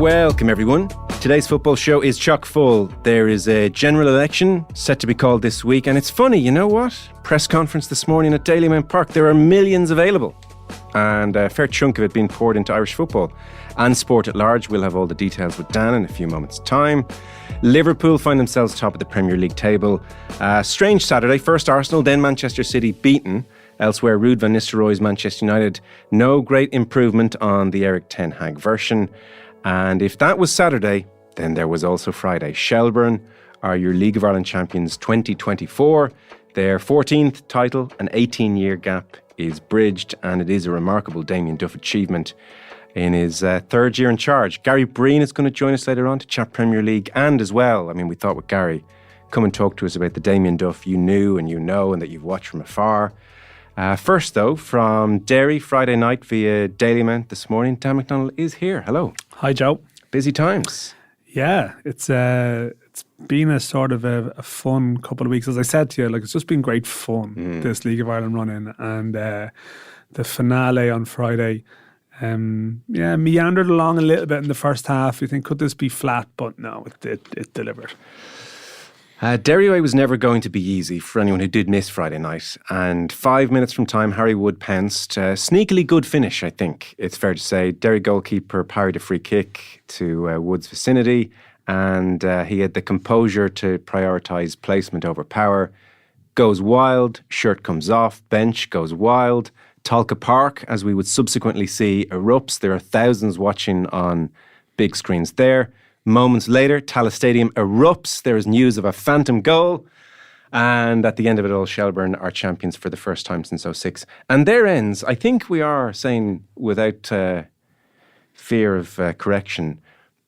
Welcome everyone. Today's football show is chock full. There is a general election set to be called this week, and it's funny, you know what? Press conference this morning at Dalymount Park. There are millions available, and a fair chunk of it being poured into Irish football and sport at large. We'll have all the details with Dan in a few moments' time. Liverpool find themselves top of the Premier League table. Strange Saturday. First Arsenal, then Manchester City beaten. Elsewhere, Ruud van Nistelrooy's Manchester United. No great improvement on the Eric Ten Hag version. And if that was Saturday, then there was also Friday. Shelbourne are your League of Ireland champions 2024. Their 14th title, an 18-year gap is bridged, and it is a remarkable Damien Duff achievement in his third year in charge. Gary Breen is going to join us later on to chat Premier League, and as well, I mean, we thought with Gary, come and talk to us about the Damien Duff you knew and you know and that you've watched from afar. First, though, from Derry, Friday night via Dalymount this morning, Dan McDonnell is here. Hello. Hi, Joe. Busy times. Yeah, it's been a sort of a fun couple of weeks. As I said to you, like it's just been great fun, this League of Ireland run-in. And the finale on Friday, meandered along a little bit in the first half. You think, could this be flat? But no, it delivered. Derry away was never going to be easy for anyone who did miss Friday night. And 5 minutes from time, Harry Wood pounced. Sneakily good finish, I think it's fair to say. Derry goalkeeper parried a free kick to Wood's vicinity, and he had the composure to prioritise placement over power. Goes wild, shirt comes off, bench goes wild. Tolka Park, as we would subsequently see, erupts. There are thousands watching on big screens there. Moments later, Tallaght Stadium erupts. There is news of a phantom goal. And at the end of it all, Shelbourne are champions for the first time since 2006. And there ends, I think we are saying without fear of correction,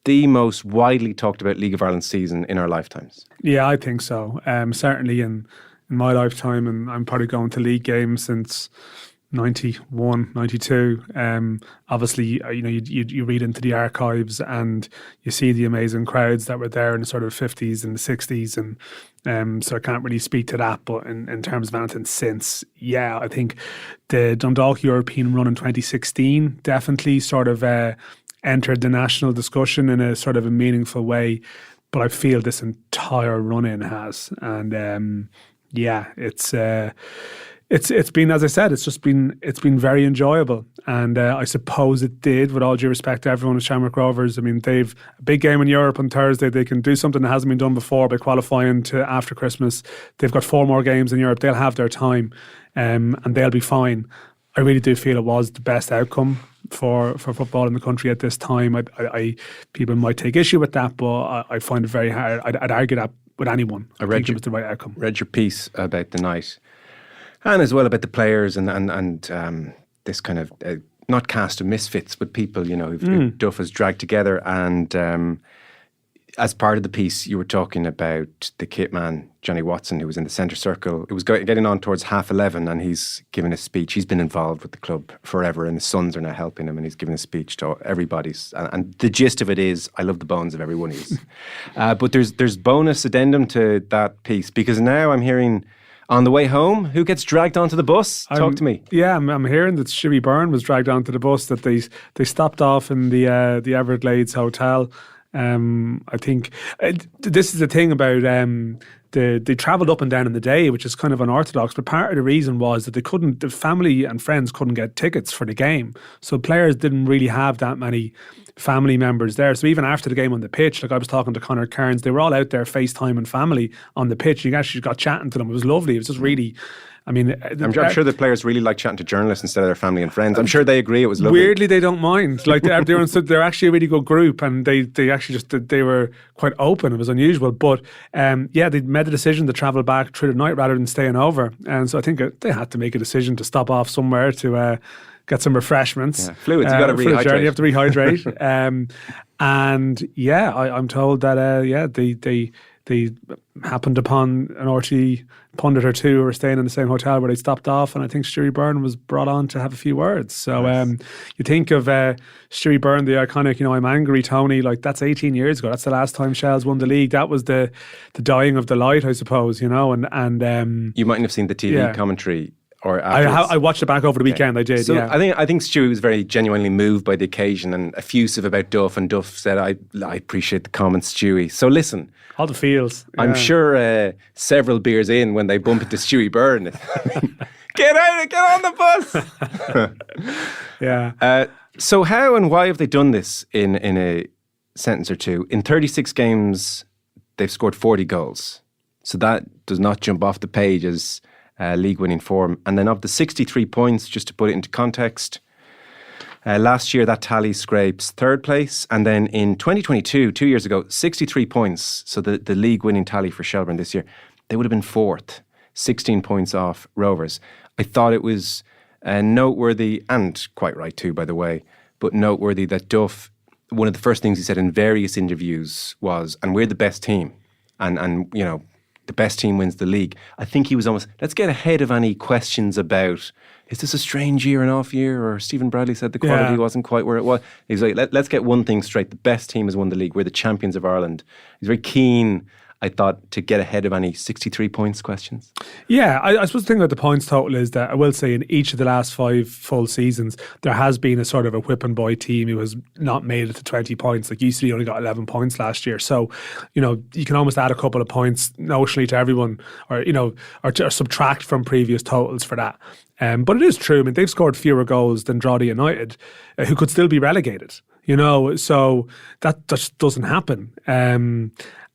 the most widely talked about League of Ireland season in our lifetimes. Yeah, I think so. Certainly in my lifetime, and I'm probably going to league games since 91, 92. Obviously, you read into the archives and you see the amazing crowds that were there in the sort of 50s and the 60s. And so I can't really speak to that. But in terms of anything since, yeah, I think the Dundalk European run in 2016 definitely sort of entered the national discussion in a sort of a meaningful way. But I feel this entire run-in has. And It's been, as I said, it's been very enjoyable, and I suppose it did, with all due respect to everyone at Shamrock Rovers. I mean, they've a big game in Europe on Thursday. They can do something that hasn't been done before by qualifying to after Christmas. They've got 4 more games in Europe. They'll have their time, and they'll be fine. I really do feel it was the best outcome for football in the country at this time. I people might take issue with that, but I find it very hard. I'd argue that with anyone. I think it was the right outcome. Read your piece about the night. And as well about the players and this kind of, not cast of misfits, but people, who Duff has dragged together. And as part of the piece, you were talking about the kit man, Johnny Watson, who was in the centre circle. It was getting on towards 11:30, and he's giving a speech. He's been involved with the club forever, and his sons are now helping him, and he's giving a speech to everybody's. And the gist of it is, I love the bones of every one of you. But there's bonus addendum to that piece, because now I'm hearing, on the way home, who gets dragged onto the bus? Talk to me. Yeah, I'm hearing that Shelbourne was dragged onto the bus, that they stopped off in the Everglades Hotel. I think this is the thing about they travelled up and down in the day, which is kind of unorthodox, but part of the reason was that the family and friends couldn't get tickets for the game. So players didn't really have that many family members there. So even after the game on the pitch, like I was talking to Conor Kearns, they were all out there FaceTime and family on the pitch. You actually got chatting to them. It was lovely. It was just really, I mean, I'm sure the players really like chatting to journalists instead of their family and friends. I'm sure they agree it was lovely. Weirdly, they don't mind. Like they're actually a really good group, and they actually they were quite open. It was unusual, but they made the decision to travel back through the night rather than staying over. And so I think they had to make a decision to stop off somewhere to get some refreshments. Yeah. Fluids, you got to rehydrate. You have to rehydrate. I'm told that they happened upon an RT pundit or two who were staying in the same hotel where they stopped off, and I think Shelbourne was brought on to have a few words. So nice. You think of Shelbourne, the iconic, I'm angry Tony, like that's 18 years ago. That's the last time Shels won the league. That was the dying of the light, I suppose, and you mightn't have seen the TV commentary or afterwards? I watched it back over the weekend. I did. So yeah. I think Stewie was very genuinely moved by the occasion and effusive about Duff. And Duff said, "I appreciate the comments, Stewie." So listen, all the feels. I'm sure several beers in when they bump into Stewie Byrne. Get on the bus. Yeah. So how and why have they done this in a sentence or two? In 36 games, they've scored 40 goals. So that does not jump off the page as league-winning form. And then of the 63 points, just to put it into context, last year that tally scrapes third place. And then in 2022, 2 years ago, 63 points. So the league-winning tally for Shelbourne this year, they would have been fourth, 16 points off Rovers. I thought it was noteworthy, and quite right too, by the way, but noteworthy that Duff, one of the first things he said in various interviews was, and we're the best team, and you know, the best team wins the league. I think he was almost, let's get ahead of any questions about, is this a strange year, an off year, or Stephen Bradley said the quality wasn't quite where it was. He's like, let's get one thing straight, the best team has won the league, we're the champions of Ireland. He's very keen, I thought, to get ahead of any 63 points questions. Yeah, I suppose the thing about the points total is that I will say in each of the last 5 full seasons, there has been a sort of a whip and boy team who has not made it to 20 points. Like UCD only got 11 points last year. So, you know, you can almost add a couple of points notionally to everyone, or, you know, or subtract from previous totals for that. But it is true. I mean, they've scored fewer goals than Drogheda United, who could still be relegated, you know, so that just doesn't happen.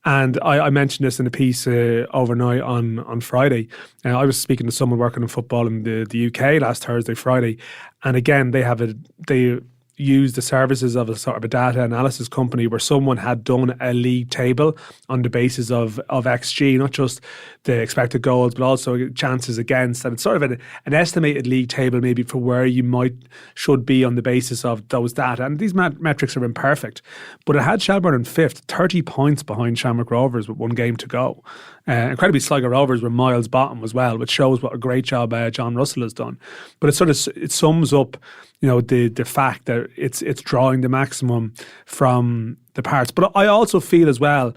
And I mentioned this in a piece overnight on Friday. I was speaking to someone working in football in the UK last Thursday, Friday, and again they used the services of a sort of a data analysis company where someone had done a league table on the basis of XG, not just the expected goals, but also chances against. And it's sort of an estimated league table maybe for where you should be on the basis of those data. And these metrics are imperfect. But it had Shelbourne in 5th, 30 points behind Shamrock Rovers with 1 game to go. Incredibly, Sligo Rovers were miles bottom as well, which shows what a great job John Russell has done. But it sums up, you know, the fact that it's drawing the maximum from the parts. But I also feel as well,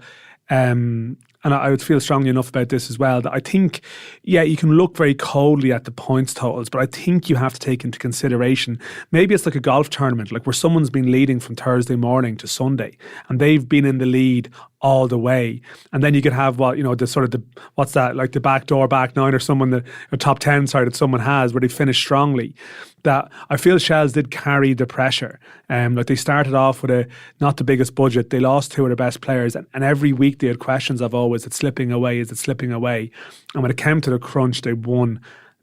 and I would feel strongly enough about this as well, that I think, yeah, you can look very coldly at the points totals, but I think you have to take into consideration, maybe it's like a golf tournament, like where someone's been leading from Thursday morning to Sunday, and they've been in the lead all the way. And then you could have the backdoor back nine, or someone, the top 10 side that someone has where they finish strongly. That I feel Shels did carry the pressure. Like they started off with not the biggest budget. They lost 2 of their best players, and every week they had questions of, oh, is it slipping away? Is it slipping away? And when it came to the crunch, they won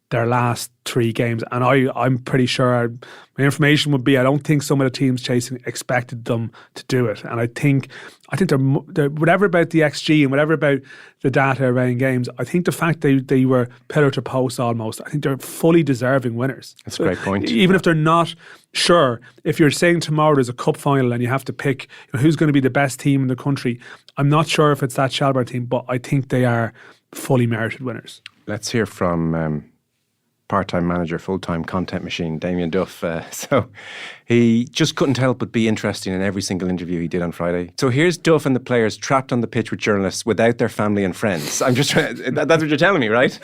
their last 3 games. And I'm pretty sure my information would be, I don't think some of the teams chasing expected them to do it. And I think they're whatever about the XG and whatever about the data around games, I think the fact they were pillar to post almost, I think they're fully deserving winners. That's a great point. Even if they're not sure, if you're saying tomorrow there's a cup final and you have to pick, you know, who's going to be the best team in the country, I'm not sure if it's that Shelbourne team, but I think they are fully merited winners. Let's hear from part-time manager, full-time content machine, Damien Duff. So he just couldn't help but be interesting in every single interview he did on Friday. So here's Duff and the players trapped on the pitch with journalists without their family and friends. I'm just trying, that's what you're telling me, right?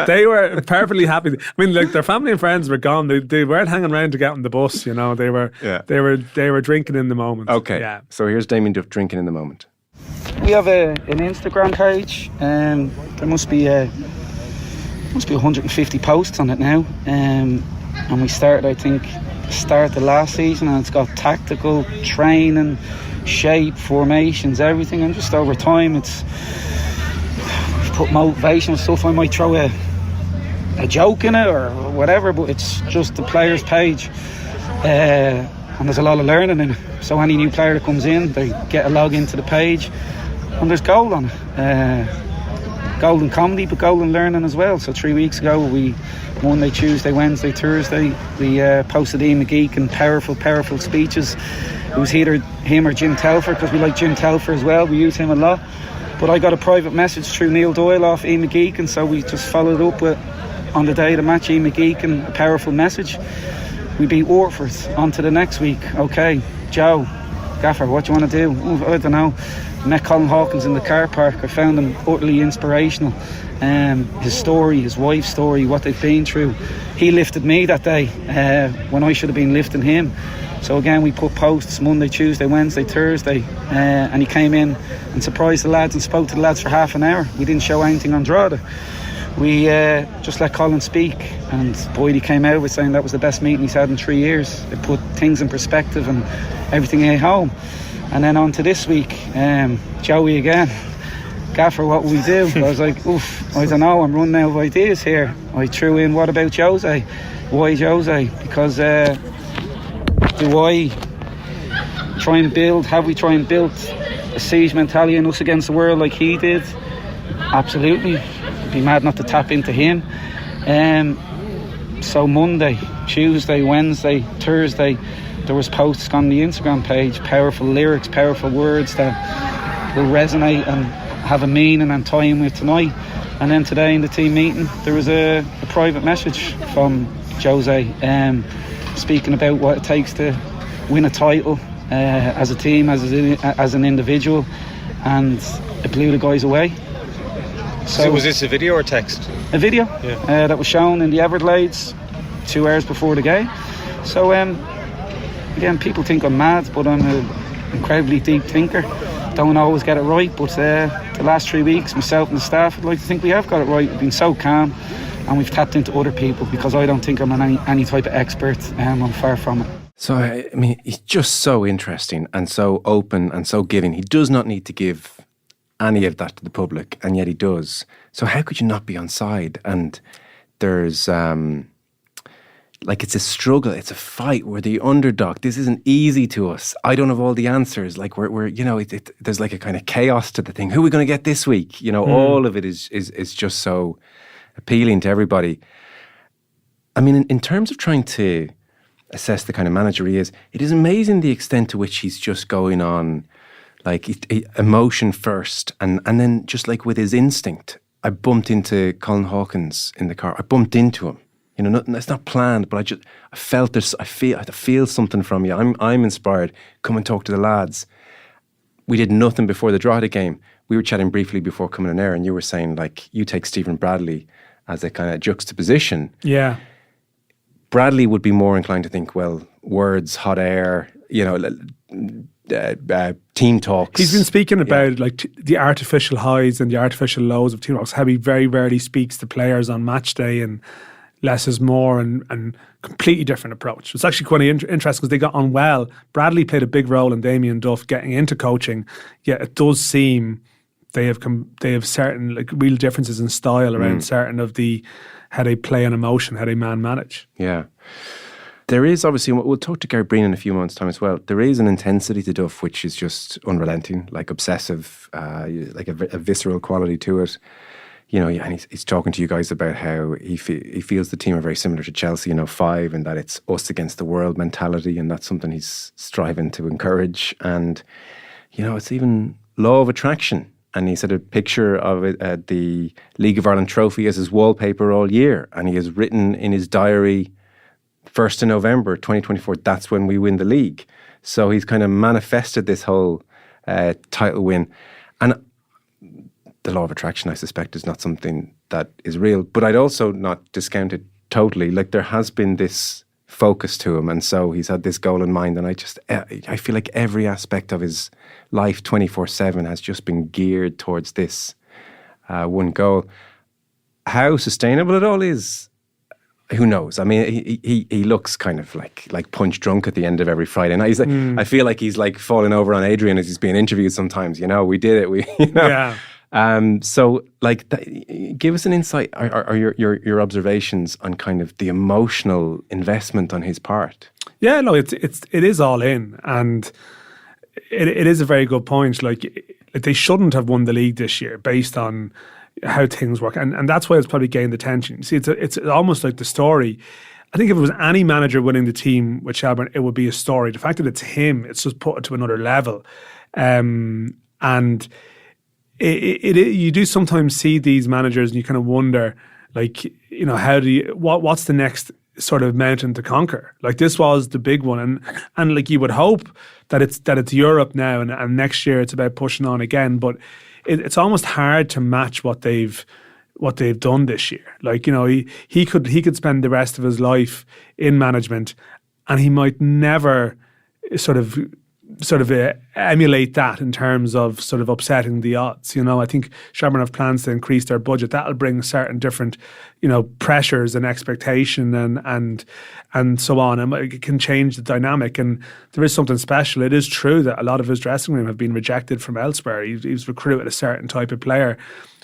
They were perfectly happy. I mean, like, their family and friends were gone. They weren't hanging around to get on the bus, you know. They were drinking in the moment. Okay. Yeah. So here's Damien Duff drinking in the moment. We have an Instagram page, and there must be 150 posts on it now, and we started, I think, start the last season, and it's got tactical training, shape, formations, everything, and just over time we've put motivational stuff. I might throw a joke in it or whatever, but it's just the players page, and there's a lot of learning in it. So any new player that comes in, they get a log into the page, and there's gold on it. Gold in comedy, but gold in learning as well. So 3 weeks ago, we Monday, Tuesday, Wednesday, Thursday, we posted Ian McGeek and powerful speeches. It was either him or Jim Telfer, because we like Jim Telfer as well. We use him a lot. But I got a private message through Neil Doyle off Ian McGeek, and so we just followed up with, on the day of the match, Ian McGeek and a powerful message. We beat Waterford. On to the next week. Okay, Joe, Gaffer, what do you want to do? I don't know. Met Colin Hawkins in the car park. I found him utterly inspirational. His story, his wife's story, what they've been through. He lifted me that day when I should have been lifting him. So again, we put posts Monday, Tuesday, Wednesday, Thursday, and he came in and surprised the lads and spoke to the lads for half an hour. We didn't show anything on Drogheda. We just let Colin speak, and Boydie came out with saying that was the best meeting he's had in 3 years. It put things in perspective and everything hit home. And then on to this week, Joey again. Gaffer, what will we do? I was like, oof, I don't know, I'm running out of ideas here. I threw in, what about Jose? Why Jose? Because do I try and build, have we tried and built a siege mentality in us against the world like he did? Absolutely. I'd be mad not to tap into him. So Monday, Tuesday, Wednesday, Thursday, there was posts on the Instagram page, powerful lyrics, powerful words that will resonate and have a meaning and tie in with tonight. And then today in the team meeting, there was a private message from Jose speaking about what it takes to win a title as a team, as an individual, and it blew the guys away. So was this a video or text? A video, yeah. That was shown in the Everglades 2 hours before the game. So again, people think I'm mad, but I'm an incredibly deep thinker. Don't always get it right, but the last 3 weeks, myself and the staff, I'd like to think we have got it right. We've been so calm, and we've tapped into other people, because I don't think I'm any type of expert. I'm far from it. So, I mean, he's just so interesting and so open and so giving. He does not need to give any of that to the public, and yet he does. So how could you not be on side? And there's it's a struggle, it's a fight. We're the underdog. This isn't easy to us. I don't have all the answers. Like we're there's like a kind of chaos to the thing. Who are we going to get this week? All of it is just so appealing to everybody. I mean, in terms of trying to assess the kind of manager he is, it is amazing the extent to which he's just going on, like emotion first, and then just like with his instinct. I bumped into Colin Hawkins in the car. I bumped into him. It's not planned, but I felt this. I feel something from you. I'm inspired. Come and talk to the lads. We did nothing before the Drogheda game. We were chatting briefly before coming on air, and you were saying, like, you take Stephen Bradley as a kind of juxtaposition. Yeah. Bradley would be more inclined to think, well, words, hot air, team talks. He's been speaking about the artificial highs and the artificial lows of team talks, how he very rarely speaks to players on match day, and less is more, and completely different approach. It's actually quite interesting because they got on well. Bradley played a big role in Damien Duff getting into coaching, yet it does seem they have certain real differences in style around certain of the how they play on emotion, how they man manage. Yeah. There is obviously, we'll talk to Gary Breen in a few months' time as well, there is an intensity to Duff which is just unrelenting, like obsessive, like a visceral quality to it. And he's talking to you guys about how he feels the team are very similar to Chelsea in 05, and that it's us against the world mentality, and that's something he's striving to encourage. And, it's even law of attraction. And he said a picture of it at the League of Ireland trophy as his wallpaper all year. And he has written in his diary, 1st of November 2024, that's when we win the league. So he's kind of manifested this whole title win. And the law of attraction, I suspect, is not something that is real. But I'd also not discount it totally. Like, there has been this focus to him, and so he's had this goal in mind. And I feel like every aspect of his life 24/7 has just been geared towards this one goal. How sustainable it all is, who knows? I mean, he looks kind of like punch drunk at the end of every Friday night. He's I feel like he's like falling over on Adrian as he's being interviewed sometimes. We did it. Yeah. So, give us an insight, or your observations on kind of the emotional investment on his part. Yeah, no, it is all in, and it is a very good point. Like they shouldn't have won the league this year based on how things work, and that's why it's probably gained attention. See, it's almost like the story. I think if it was any manager winning the team with Shelbourne, it would be a story. The fact that it's him, it's just put it to another level, and. You do sometimes see these managers and you kind of wonder, how do you, what's the next sort of mountain to conquer. Like, this was the big one, and like, you would hope that it's Europe now, and next year it's about pushing on again. But it's almost hard to match what they've done this year. Like, you know, he could spend the rest of his life in management, and he might never sort of emulate that in terms of sort of upsetting the odds. You know, I think Shelbourne have plans to increase their budget. That'll bring certain different, you know, pressures and expectation and so on. And it can change the dynamic. And there is something special. It is true that a lot of his dressing room have been rejected from elsewhere. He's recruited a certain type of player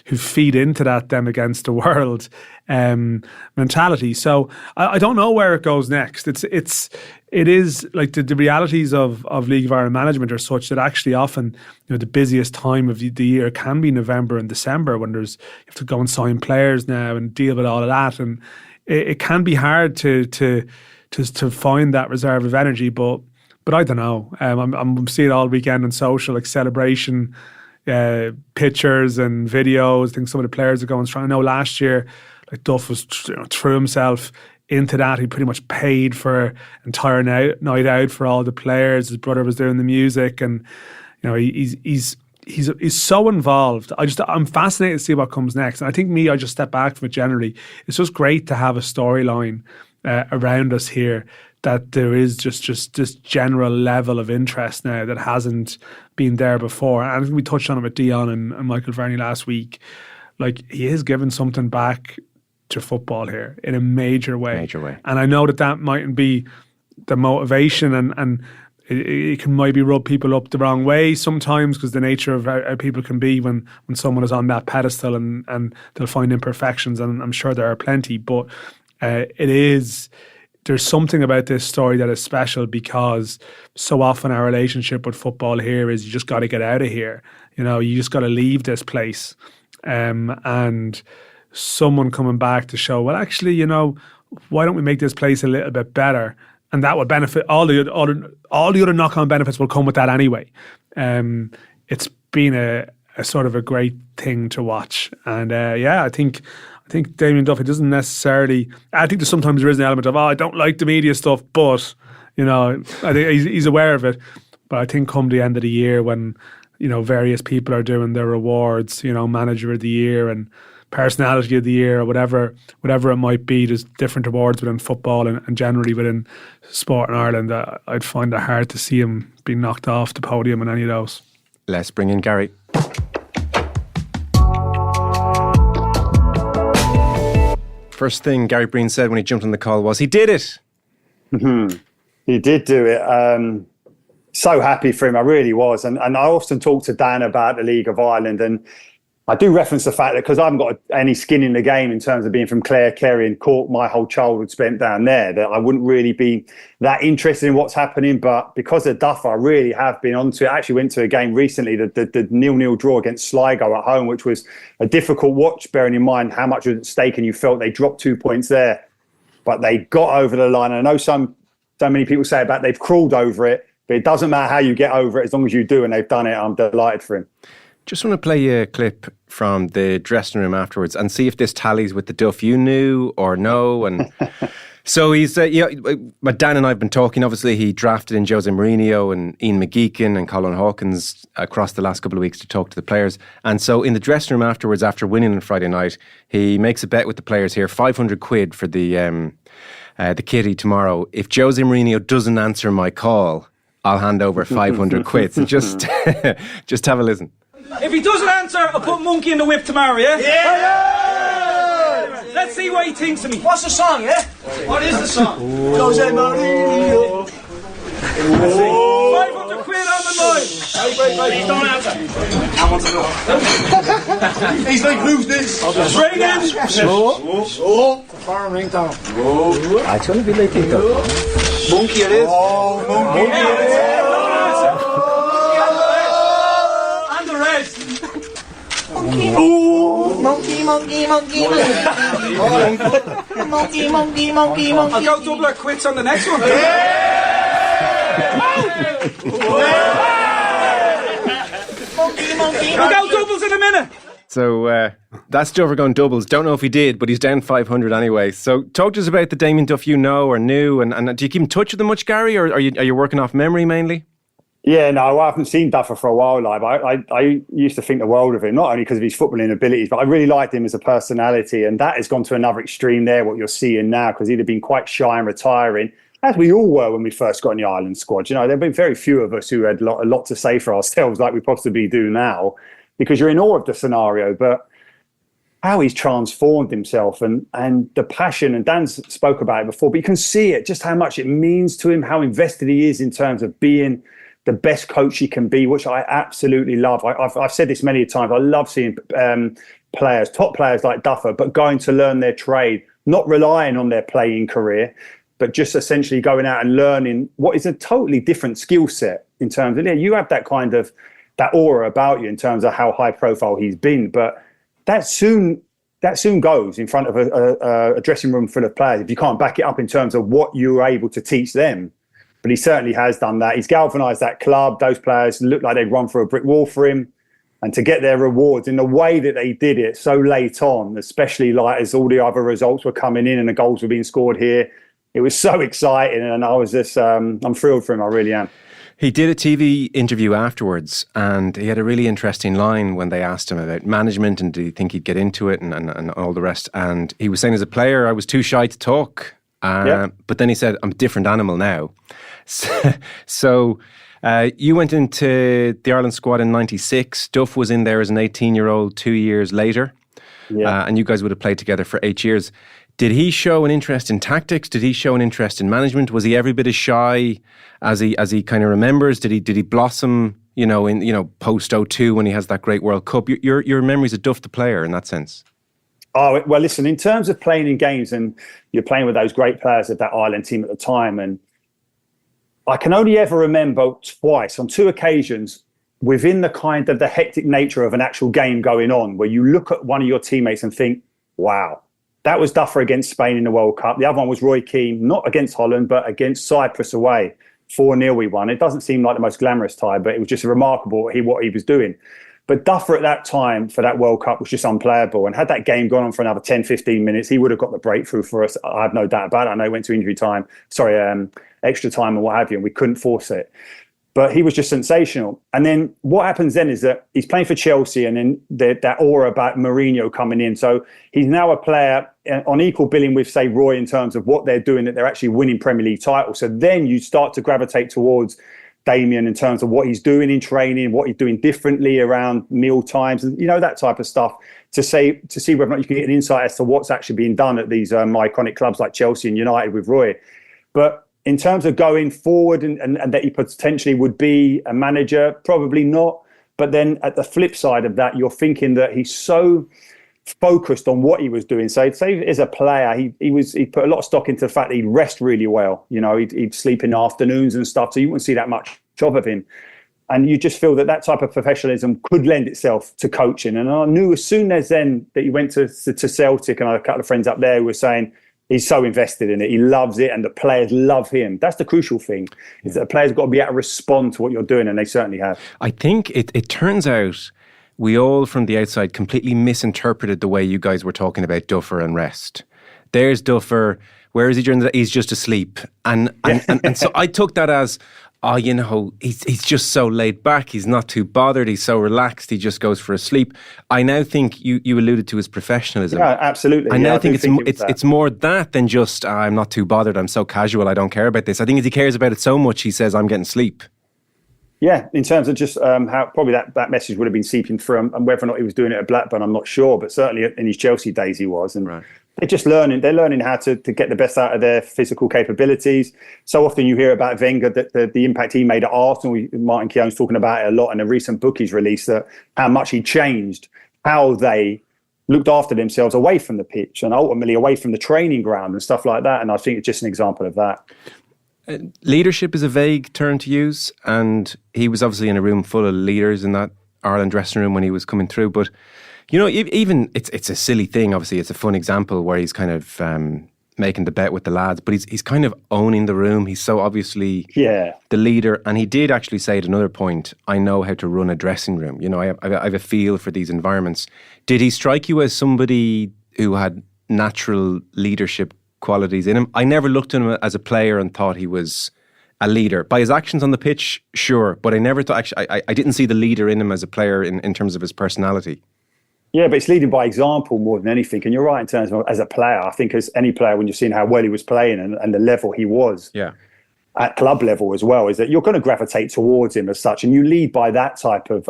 who feed into that them against the world mentality. So I don't know where it goes next. It is like the realities of League of Ireland management are such that actually often, you know, the busiest time of the year can be November and December, when you have to go and sign players now and deal with all of that, and it can be hard to find that reserve of energy. But I don't know. I'm seeing all weekend on social, like, celebration pictures and videos. I think some of the players are going strong. I know last year, like, Duff was threw himself into that. He pretty much paid for entire night out for all the players. His brother was doing the music, and you know, he's so involved. I'm fascinated to see what comes next. And I think I just step back from it generally. It's just great to have a storyline around us here, that there is just this general level of interest now that hasn't been there before. And I think we touched on it with Dion and Michael Verney last week. Like, he is giving something back to football here in a major way. And I know that mightn't be the motivation, and it can maybe rub people up the wrong way sometimes, because the nature of how people can be when someone is on that pedestal, and they'll find imperfections, and I'm sure there are plenty. But there's something about this story that is special, because so often our relationship with football here is, you just got to get out of here. You know, you just got to leave this place. And someone coming back to show, well, actually, you know, why don't we make this place a little bit better? And that would benefit all the other knock-on benefits will come with that anyway. It's been a sort of a great thing to watch. And I think Damien Duff, it doesn't necessarily, I think sometimes there is an element of, I don't like the media stuff, but, you know, I think he's aware of it. But I think come the end of the year, when, you know, various people are doing their awards, you know, Manager of the Year and Personality of the Year, or whatever it might be, there's different awards within football and generally within sport in Ireland. I'd find it hard to see him being knocked off the podium in any of those. Let's bring in Gary. First thing Gary Breen said when he jumped on the call was he did it. Mm-hmm. He did do it. So happy for him, I really was. And I often talk to Dan about the League of Ireland, and I do reference the fact that, because I haven't got any skin in the game in terms of being from Clare, Kerry and Cork, my whole childhood spent down there, that I wouldn't really be that interested in what's happening. But because of Duff, I really have been onto it. I actually went to a game recently, the 0-0 draw against Sligo at home, which was a difficult watch, bearing in mind how much was at stake, and you felt they dropped 2 points there. But they got over the line. And I know so many people say about they've crawled over it, but it doesn't matter how you get over it as long as you do, and they've done it. I'm delighted for him. Just want to play a clip from the dressing room afterwards and see if this tallies with the Duff you knew or no. And so he's, Dan and I have been talking. Obviously, he drafted in Jose Mourinho and Ian McGeechan and Colin Hawkins across the last couple of weeks to talk to the players. And so in the dressing room afterwards, after winning on Friday night, he makes a bet with the players here, 500 quid for the kitty tomorrow. If Jose Mourinho doesn't answer my call, I'll hand over 500 quid. So just have a listen. If he doesn't answer, I'll put Monkey in the whip tomorrow, yeah? Yeah! Let's see what he thinks of me. What's the song, yeah? What is the song? Jose Mourinho. 500 quid on the line. Please don't answer. I want to know. He's like, who's this? Bring in. Slow. Foreign ringtone. It's going to be like TikTok. Monkey it is. Oh, Monkey it is. Monkey, monkey, monkey, monkey, monkey, monkey, monkey. I'll go double our quits on the next one. Monkey, monkey. I'll go doubles in a minute. So that's Dover going doubles. Don't know if he did, but he's down 500 anyway. So talk to us about the Damien Duff you know or knew. And do you keep in touch with him much, Gary, or are you working off memory mainly? Yeah, no, I haven't seen Duffer for a while. Like, I used to think the world of him, not only because of his footballing abilities, but I really liked him as a personality. And that has gone to another extreme there, what you're seeing now, because he'd have been quite shy and retiring, as we all were when we first got in the Ireland squad. You know, there have been very few of us who had a lot to say for ourselves, like we possibly do now, because you're in awe of the scenario. But how he's transformed himself and the passion, and Dan's spoke about it before, but you can see it, just how much it means to him, how invested he is in terms of being the best coach he can be, which I absolutely love. I've said this many times. I love seeing players, top players like Duffer, but going to learn their trade, not relying on their playing career, but just essentially going out and learning what is a totally different skill set in terms of, you have that kind of, that aura about you in terms of how high profile he's been, but that soon goes in front of a dressing room full of players if you can't back it up in terms of what you're able to teach them. But he certainly has done that. He's galvanised that club. Those players look like they'd run through a brick wall for him. And to get their rewards in the way that they did it so late on, especially like as all the other results were coming in and the goals were being scored here, it was so exciting. And I was just, I'm thrilled for him. I really am. He did a TV interview afterwards, and he had a really interesting line when they asked him about management and did he think he'd get into it and all the rest. And he was saying, as a player, I was too shy to talk. But then he said, I'm a different animal now. So you went into the Ireland squad in 96. Duff was in there as an 18-year-old 2 years later. And you guys would have played together for 8 years. Did he show an interest in tactics? Did he show an interest in management? Was he every bit as shy as he kind of remembers? Did he blossom, in post 02 when he has that great World Cup? Your memories of Duff the player in that sense. Oh, well, listen, in terms of playing in games, and you're playing with those great players of that Ireland team at the time, and I can only ever remember twice, on 2 occasions, within the kind of the hectic nature of an actual game going on, where you look at one of your teammates and think, wow, that was Duffer against Spain in the World Cup. The other one was Roy Keane, not against Holland, but against Cyprus away. 4-0 we won. It doesn't seem like the most glamorous tie, but it was just remarkable what he was doing. But Duffer at that time for that World Cup was just unplayable. And had that game gone on for another 10, 15 minutes, he would have got the breakthrough for us. I have no doubt about it. I know he went to extra time and what have you, and we couldn't force it. But he was just sensational. And then what happens then is that he's playing for Chelsea, and then that aura about Mourinho coming in. So he's now a player on equal billing with, say, Roy in terms of what they're doing, that they're actually winning Premier League titles. So then you start to gravitate towards Damien in terms of what he's doing in training, what he's doing differently around meal times, and that type of stuff, to see whether or not you can get an insight as to what's actually being done at these iconic clubs like Chelsea and United with Roy. But in terms of going forward and that he potentially would be a manager, probably not. But then at the flip side of that, you're thinking that he's so focused on what he was doing. So say as a player, he put a lot of stock into the fact that he'd rest really well. He'd sleep in the afternoons and stuff, so you wouldn't see that much of him. And you just feel that type of professionalism could lend itself to coaching. And I knew as soon as then that he went to Celtic, and I had a couple of friends up there who were saying he's so invested in it, he loves it, and the players love him. That's the crucial thing, is that the players have got to be able to respond to what you're doing, and they certainly have. I think it turns out we all from the outside completely misinterpreted the way you guys were talking about Duffer and rest. There's Duffer, where is he during the day? He's just asleep. And so I took that as, he's just so laid back. He's not too bothered. He's so relaxed. He just goes for a sleep. I now think you alluded to his professionalism. Yeah, absolutely. I now think it's more that than just, I'm not too bothered. I'm so casual. I don't care about this. I think he cares about it so much, he says, I'm getting sleep. Yeah, in terms of just how probably that message would have been seeping through, and whether or not he was doing it at Blackburn, I'm not sure. But certainly in his Chelsea days he was. And right. They're learning how to get the best out of their physical capabilities. So often you hear about Wenger, that the impact he made at Arsenal. Martin Keown's talking about it a lot in a recent book he's released, that how much he changed how they looked after themselves away from the pitch and ultimately away from the training ground and stuff like that. And I think it's just an example of that. Leadership is a vague term to use, and he was obviously in a room full of leaders in that Ireland dressing room when he was coming through. But even it's a silly thing. Obviously, it's a fun example where he's kind of making the bet with the lads, but he's kind of owning the room. He's so obviously the leader. And he did actually say at another point, I know how to run a dressing room. You know, I have a feel for these environments. Did he strike you as somebody who had natural leadership qualities in him? I never looked at him as a player and thought he was a leader. By his actions on the pitch, sure, but I never thought, actually, I didn't see the leader in him as a player in terms of his personality. Yeah, but it's leading by example more than anything. And you're right in terms of as a player. I think as any player, when you've seen how well he was playing and the level he was at club level as well, is that you're going to gravitate towards him as such. And you lead by that type of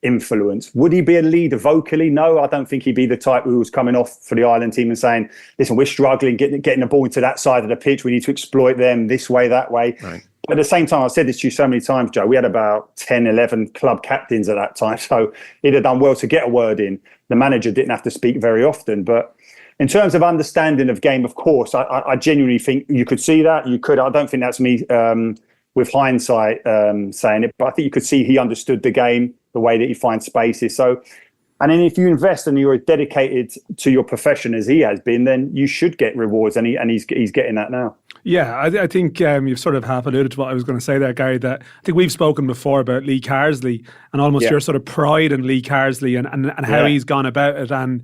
influence. Would he be a leader vocally? No, I don't think he'd be the type who was coming off for the Ireland team and saying, listen, we're struggling, getting the ball into that side of the pitch. We need to exploit them this way, that way. Right. At the same time, I've said this to you so many times, Joe, we had about 10, 11 club captains at that time. So he'd have done well to get a word in. The manager didn't have to speak very often. But in terms of understanding of game, of course, I genuinely think you could see that. You could. I don't think that's me with hindsight saying it. But I think you could see he understood the game, the way that he finds spaces. So, and then if you invest and you're dedicated to your profession as he has been, then you should get rewards. And he's getting that now. Yeah, I think you've sort of half alluded to what I was going to say there, Gary, that I think we've spoken before about Lee Carsley and almost your sort of pride in Lee Carsley and how he's gone about it. And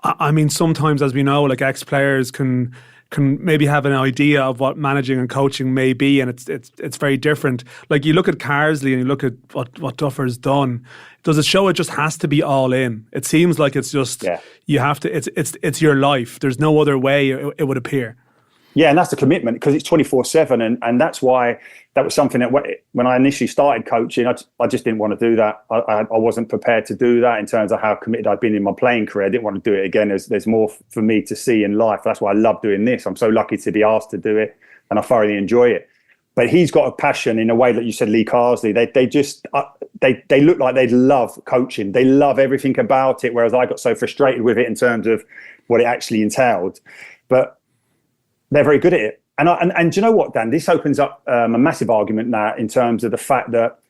I mean, sometimes, as we know, like ex-players can maybe have an idea of what managing and coaching may be, and it's very different. Like you look at Carsley and you look at what Duffer's done. Does it show it just has to be all in? It seems like it's just you have to. It's your life. There's no other way it would appear. Yeah, and that's the commitment because it's 24/7, and that's why that was something that when I initially started coaching, I just didn't want to do that. I wasn't prepared to do that in terms of how committed I'd been in my playing career. I didn't want to do it again. There's more for me to see in life. That's why I love doing this. I'm so lucky to be asked to do it, and I thoroughly enjoy it. But he's got a passion in a way that you said, Lee Carsley. They just they look like they love coaching. They love everything about it. Whereas I got so frustrated with it in terms of what it actually entailed. But they're very good at it. And do you know what, Dan? This opens up a massive argument now in terms of the fact that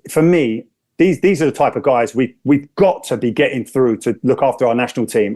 for me, these are the type of guys we've got to be getting through to look after our national team.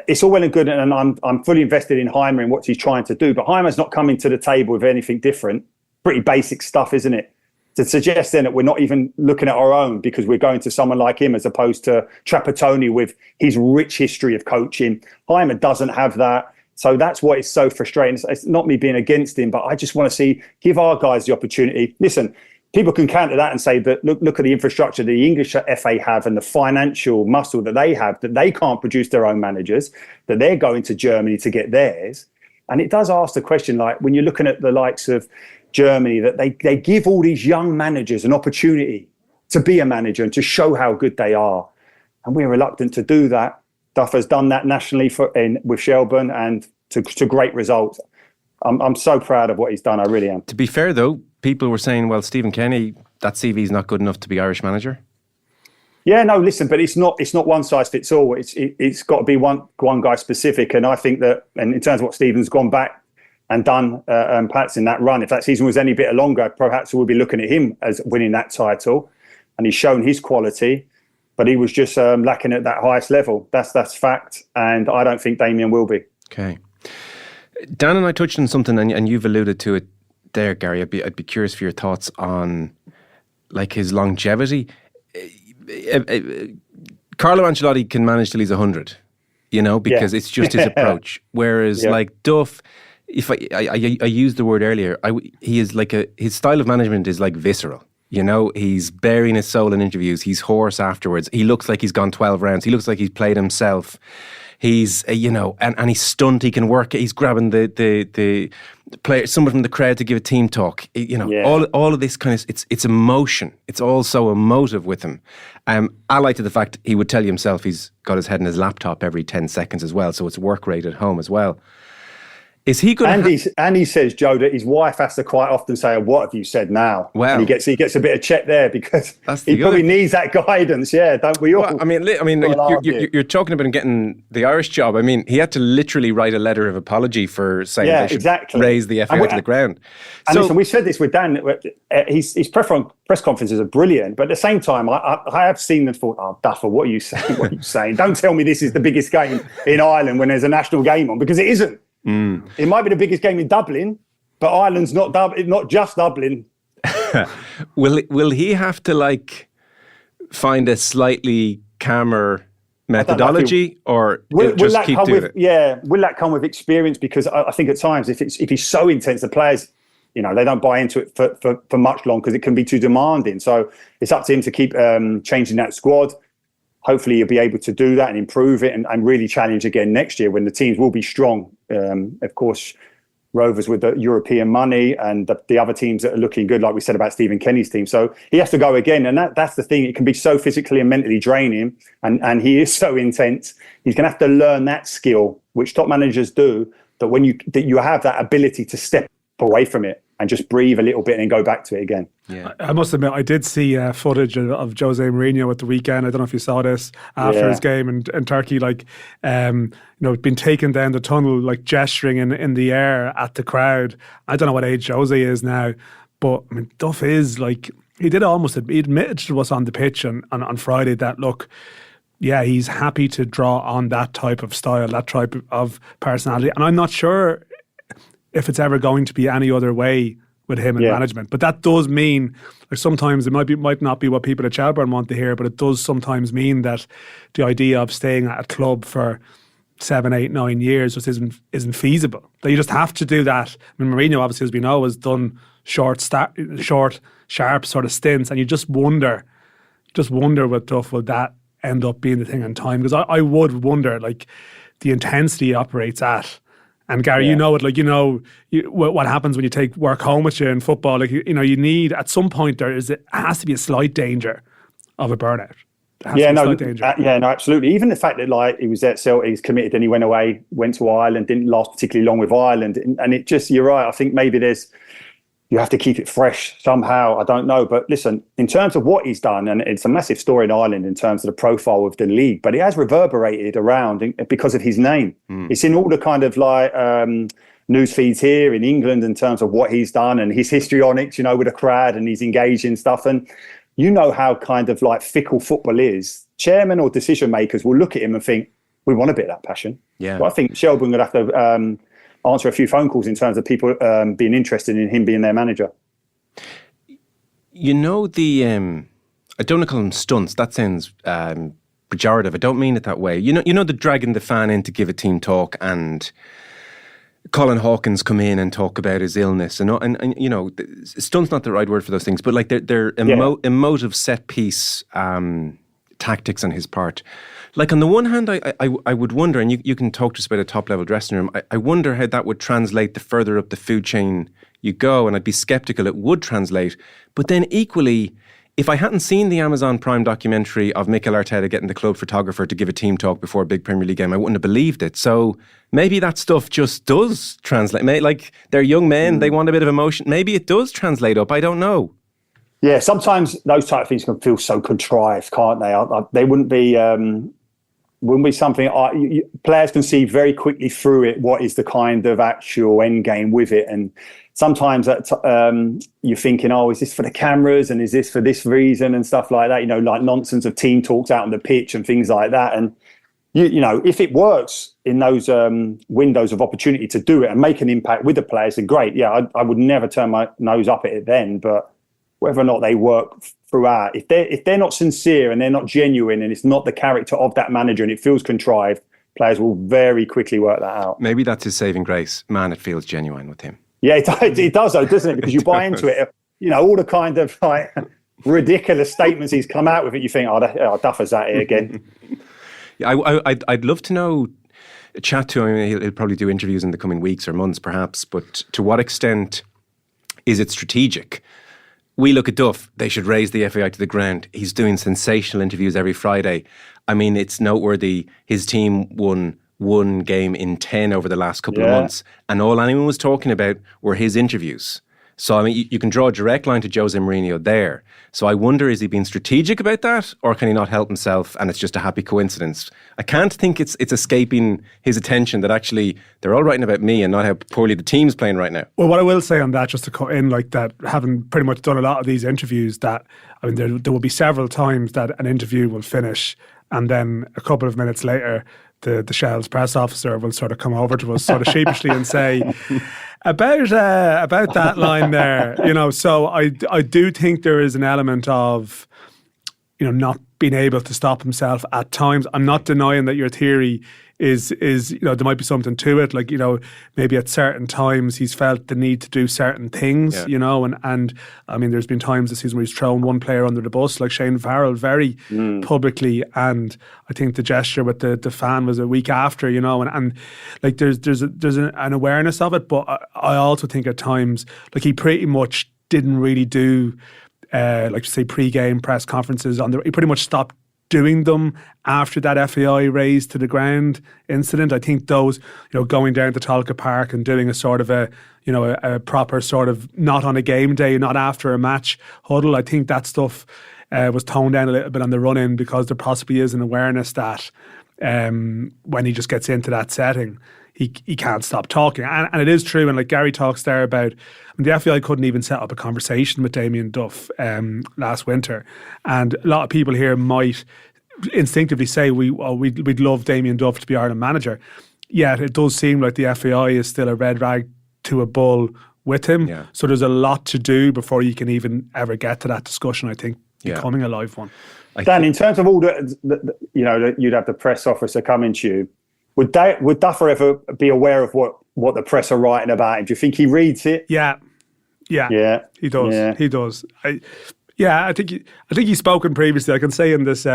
It's all well and good, and I'm fully invested in Heimer and what he's trying to do. But Heimer's not coming to the table with anything different. Pretty basic stuff, isn't it? To suggest then that we're not even looking at our own because we're going to someone like him as opposed to Trapattoni with his rich history of coaching. Heimer doesn't have that. So that's why it's so frustrating. It's not me being against him, but I just want to give our guys the opportunity. Listen, people can counter that and say that look at the infrastructure the English FA have and the financial muscle that they have, that they can't produce their own managers, that they're going to Germany to get theirs. And it does ask the question, like when you're looking at the likes of Germany, that they give all these young managers an opportunity to be a manager and to show how good they are. And we're reluctant to do that. Duff has done that nationally with Shelbourne and to great results. I'm so proud of what he's done. I really am. To be fair, though, people were saying, well, Stephen Kenny, that CV is not good enough to be Irish manager. Yeah, no, listen, but it's not one size fits all. It's got to be one guy specific. And I think that, and in terms of what Stephen's gone back and done, perhaps in that run, if that season was any bit longer, perhaps we'll be looking at him as winning that title. And he's shown his quality. But he was just lacking at that highest level. That's fact. And I don't think Damien will be. Okay. Dan and I touched on something, and you've alluded to it there, Gary. I'd be curious for your thoughts on like his longevity. Carlo Ancelotti can manage till he's 100, because it's just his approach. Whereas like Duff, if I used the word earlier, he is like his style of management is like visceral. He's bearing his soul in interviews. He's hoarse afterwards. He looks like he's gone 12 rounds. He looks like he's played himself. He's, and he's stunned. He can work. He's grabbing the player, someone from the crowd to give a team talk. All of this kind of, it's emotion. It's all so emotive with him. I like the fact he would tell you himself he's got his head in his laptop every 10 seconds as well. So it's work rate at home as well. Is he going and he says, Joe, that his wife has to quite often say, "What have you said now?" Wow. And he gets a bit of check there because he probably needs that guidance. Yeah, don't we all? Well, I mean, you're talking about him getting the Irish job. I mean, he had to literally write a letter of apology for saying they should raise the FAI to the ground. And so, listen, we said this with Dan. His press conferences are brilliant, but at the same time, I have seen them thought, "Oh, Duffer, what are you saying? What are you saying? Don't tell me this is the biggest game in Ireland when there's a national game on, because it isn't. It might be the biggest game in Dublin, but Ireland's not just Dublin." Will he have to find a slightly calmer methodology, or just keep doing it? Yeah, will that come with experience? Because I think at times, if he's so intense, the players, they don't buy into it for much long because it can be too demanding. So it's up to him to keep changing that squad. Hopefully he'll be able to do that and improve it and really challenge again next year when the teams will be strong. Of course, Rovers with the European money and the other teams that are looking good, like we said about Stephen Kenny's team. So he has to go again. And that's the thing. It can be so physically and mentally draining. And he is so intense. He's going to have to learn that skill, which top managers do, that when you have that ability to step away from it and just breathe a little bit and then go back to it again. Yeah. I must admit, I did see footage of Jose Mourinho at the weekend. I don't know if you saw this after his game in Turkey, been taken down the tunnel, gesturing in the air at the crowd. I don't know what age Jose is now, but I mean, Duff is he admitted to us on the pitch on Friday that, look, yeah, he's happy to draw on that type of style, that type of personality. And I'm not sure if it's ever going to be any other way with him in management. But that does mean, sometimes it might not be what people at Shelbourne want to hear, but it does sometimes mean that the idea of staying at a club for 7, 8, 9 years just isn't feasible. That you just have to do that. I mean, Mourinho, obviously, as we know, has done short, sharp sort of stints, and you just wonder with Duff, will that end up being the thing in time? Because I would wonder, the intensity he operates at. And Gary, you know it. What happens when you take work home with you in football. You need, at some point, it has to be a slight danger of a burnout. Absolutely. Even the fact that he was at Celtic, he's committed, and he went away, went to Ireland, didn't last particularly long with Ireland, and it just, you're right. I think maybe you have to keep it fresh somehow. I don't know. But listen, in terms of what he's done, and it's a massive story in Ireland in terms of the profile of the league, but it has reverberated around because of his name. It's in all the kind of news feeds here in England in terms of what he's done and his histrionics, with a crowd, and he's engaged in stuff. And how kind of fickle football is. Chairman or decision makers will look at him and think, we want a bit of that passion. Yeah. But I think Shelbourne would have to answer a few phone calls in terms of people being interested in him being their manager. I don't want to call them stunts. That sounds pejorative. I don't mean it that way. The dragging the fan in to give a team talk, and Colin Hawkins come in and talk about his illness, and stunt's not the right word for those things, but they're emotive set piece tactics on his part. On the one hand, I would wonder, and you can talk to us about a top-level dressing room, I wonder how that would translate the further up the food chain you go, and I'd be sceptical it would translate. But then equally, if I hadn't seen the Amazon Prime documentary of Mikel Arteta getting the club photographer to give a team talk before a big Premier League game, I wouldn't have believed it. So maybe that stuff just does translate. They're young men, they want a bit of emotion. Maybe it does translate up, I don't know. Yeah, sometimes those type of things can feel so contrived, can't they? They wouldn't be something players can see very quickly through it. What is the kind of actual end game with it? And sometimes you're thinking, is this for the cameras, and is this for this reason and stuff like that? Nonsense of team talks out on the pitch and things like that. And if it works in those windows of opportunity to do it and make an impact with the players, then great. Yeah, I would never turn my nose up at it then, but whether or not they work throughout, if they're not sincere and they're not genuine, and it's not the character of that manager and it feels contrived, players will very quickly work that out. Maybe that's his saving grace. Man, it feels genuine with him. Yeah, it does though, doesn't it? Because you buy into it. All the kind of ridiculous statements he's come out with it, you think, Duffer's at it again. I'd love to know, chat to him. He'll probably do interviews in the coming weeks or months perhaps, but to what extent is it strategic? We look at Duff, they should raise the FAI to the ground. He's doing sensational interviews every Friday. I mean, it's noteworthy. His team won 1 game in 10 over the last couple of months. And all anyone was talking about were his interviews. So, I mean, you can draw a direct line to Jose Mourinho there. So I wonder, is he being strategic about that, or can he not help himself and it's just a happy coincidence? I can't think it's escaping his attention that actually they're all writing about me and not how poorly the team's playing right now. Well, what I will say on that, just to cut in, like that, having pretty much done a lot of these interviews, that, I mean, there will be several times that an interview will finish and then a couple of minutes later, the Shels press officer will sort of come over to us sort of sheepishly and say, about that line there, you know. So I do think there is an element of, you know, not being able to stop himself at times. I'm not denying that your theory is you know, there might be something to it. Like, you know, maybe at certain times he's felt the need to do certain things, you know, and I mean, there's been times this season where he's thrown one player under the bus, like Shane Farrell, very publicly, and I think the gesture with the fan was a week after, you know, and like there's an awareness of it, but I also think at times, like, he pretty much didn't really do like, say, pre-game press conferences he pretty much stopped doing them after that FAI raised to the ground incident. I think those, you know, going down to Tolka Park and doing a sort of a proper sort of not on a game day, not after a match huddle, I think that stuff was toned down a little bit on the run-in, because there possibly is an awareness that when he just gets into that setting, he can't stop talking. And it is true, and like Gary talks there about, I mean, the FAI couldn't even set up a conversation with Damien Duff last winter. And a lot of people here might instinctively say we'd love Damien Duff to be Ireland manager. Yet it does seem like the FAI is still a red rag to a bull with him. Yeah. So there's a lot to do before you can even ever get to that discussion, I think, becoming a live one. Dan, in terms of all the you know, you'd have the press officer coming to you. Would Duffer ever be aware of what the press are writing about him? Do you think he reads it? Yeah, he does. Yeah. He does. I think he's spoken previously. I can say in this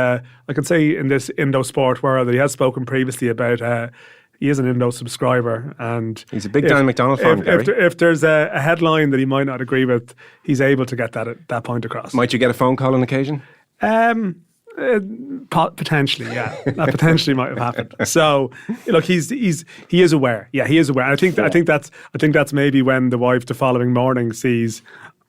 Indo Sport world that he has spoken previously about. He is an Indo subscriber, and he's a big Damien McDonnell fan. If there's a headline that he might not agree with, he's able to get that point across. Might you get a phone call on occasion? Potentially, yeah. That potentially might have happened. So, look, he is aware. Yeah, he is aware. And I think that's maybe when the wife the following morning sees,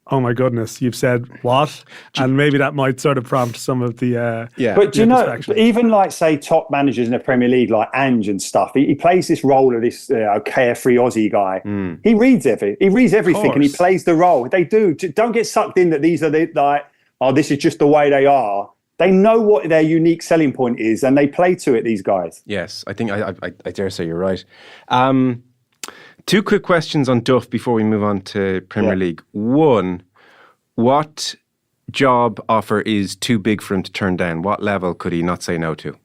oh my goodness, you've said what? And maybe that might sort of prompt some of the But do you know, even like, say, top managers in the Premier League like Ange and stuff, he plays this role of this carefree Aussie guy. He reads everything and he plays the role. They do. Don't get sucked in that these are this is just the way they are. They know what their unique selling point is, and they play to it, these guys. Yes, I think I dare say you're right. 2 quick questions on Duff before we move on to Premier League. 1, what job offer is too big for him to turn down? What level could he not say no to?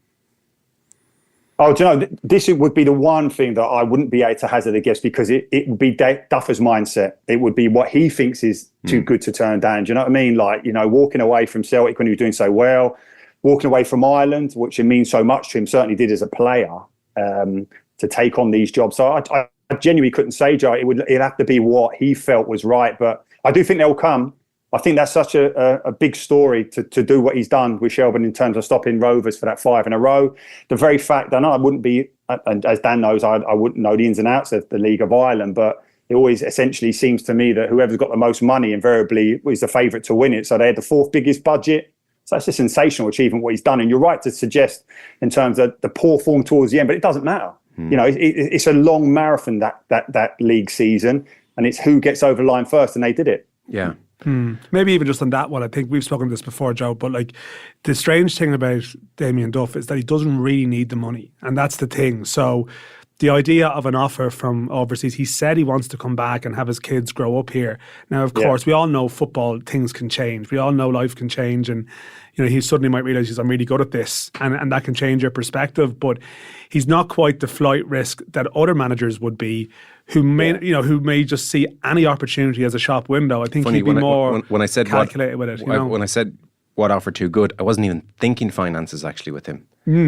Oh, do you know, this would be the one thing that I wouldn't be able to hazard a guess, because it would be Duffer's mindset. It would be what he thinks is too good to turn down. Do you know what I mean? Like, you know, walking away from Celtic when he was doing so well, walking away from Ireland, which it means so much to him, certainly did as a player, to take on these jobs. So I genuinely couldn't say, Joe. It'd have to be what he felt was right. But I do think they'll come. I think that's such a big story to do what he's done with Shelbourne in terms of stopping Rovers for that 5 in a row. The very fact, I know I wouldn't be, and as Dan knows, I wouldn't know the ins and outs of the League of Ireland, but it always essentially seems to me that whoever's got the most money invariably is the favourite to win it. So they had the 4th biggest budget. So that's a sensational achievement, what he's done. And you're right to suggest in terms of the poor form towards the end, but it doesn't matter. You know, it's a long marathon, that league season, and it's who gets over the line first, and they did it. Yeah. Maybe even just on that one, I think we've spoken this before, Joe, but like the strange thing about Damien Duff is that he doesn't really need the money, and that's the thing. So the idea of an offer from overseas, he said he wants to come back and have his kids grow up here. Now, of course, we all know football, things can change. We all know life can change, and you know, he suddenly might realise I'm really good at this, and that can change your perspective. But he's not quite the flight risk that other managers would be, who may just see any opportunity as a shop window. I think he'd be more calculated with it. When I said what offer too good, I wasn't even thinking finances actually with him.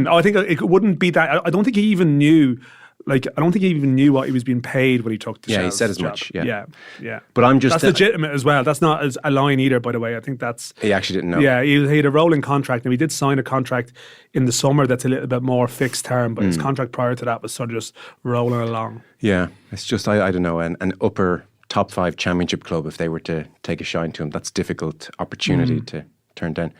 I think it wouldn't be that. I don't think he even knew like, I don't think he even knew what he was being paid when he took the Yeah, he Shels said as job. much, yeah. Yeah. But I'm just... That's legitimate as well. That's not as a line either, by the way. I think that's... He actually didn't know. Yeah, he had a rolling contract. Now, he did sign a contract in the summer that's a little bit more fixed term, but his contract prior to that was sort of just rolling along. Yeah, it's just, I don't know, an upper top 5 championship club, if they were to take a shine to him, that's a difficult opportunity to turn down.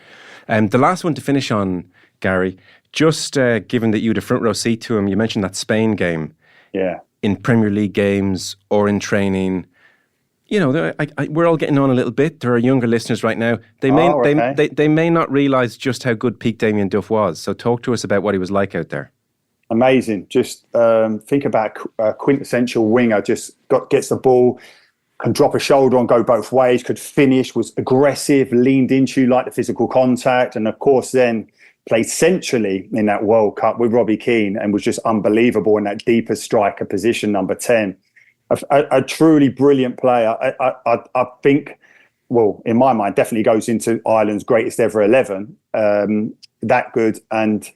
The last one to finish on, Gary, just given that you had a front row seat to him, you mentioned that Spain game. Yeah. In Premier League games or in training, you know, we're all getting on a little bit. There are younger listeners right now. They may not realise just how good peak Damien Duff was. So talk to us about what he was like out there. Amazing. Just think about a quintessential winger. Just gets the ball, can drop a shoulder and go both ways, could finish, was aggressive, leaned into you, like the physical contact. And of course then played centrally in that World Cup with Robbie Keane and was just unbelievable in that deeper striker position, number 10. A truly brilliant player. I think, well, in my mind, definitely goes into Ireland's greatest ever 11. That good. And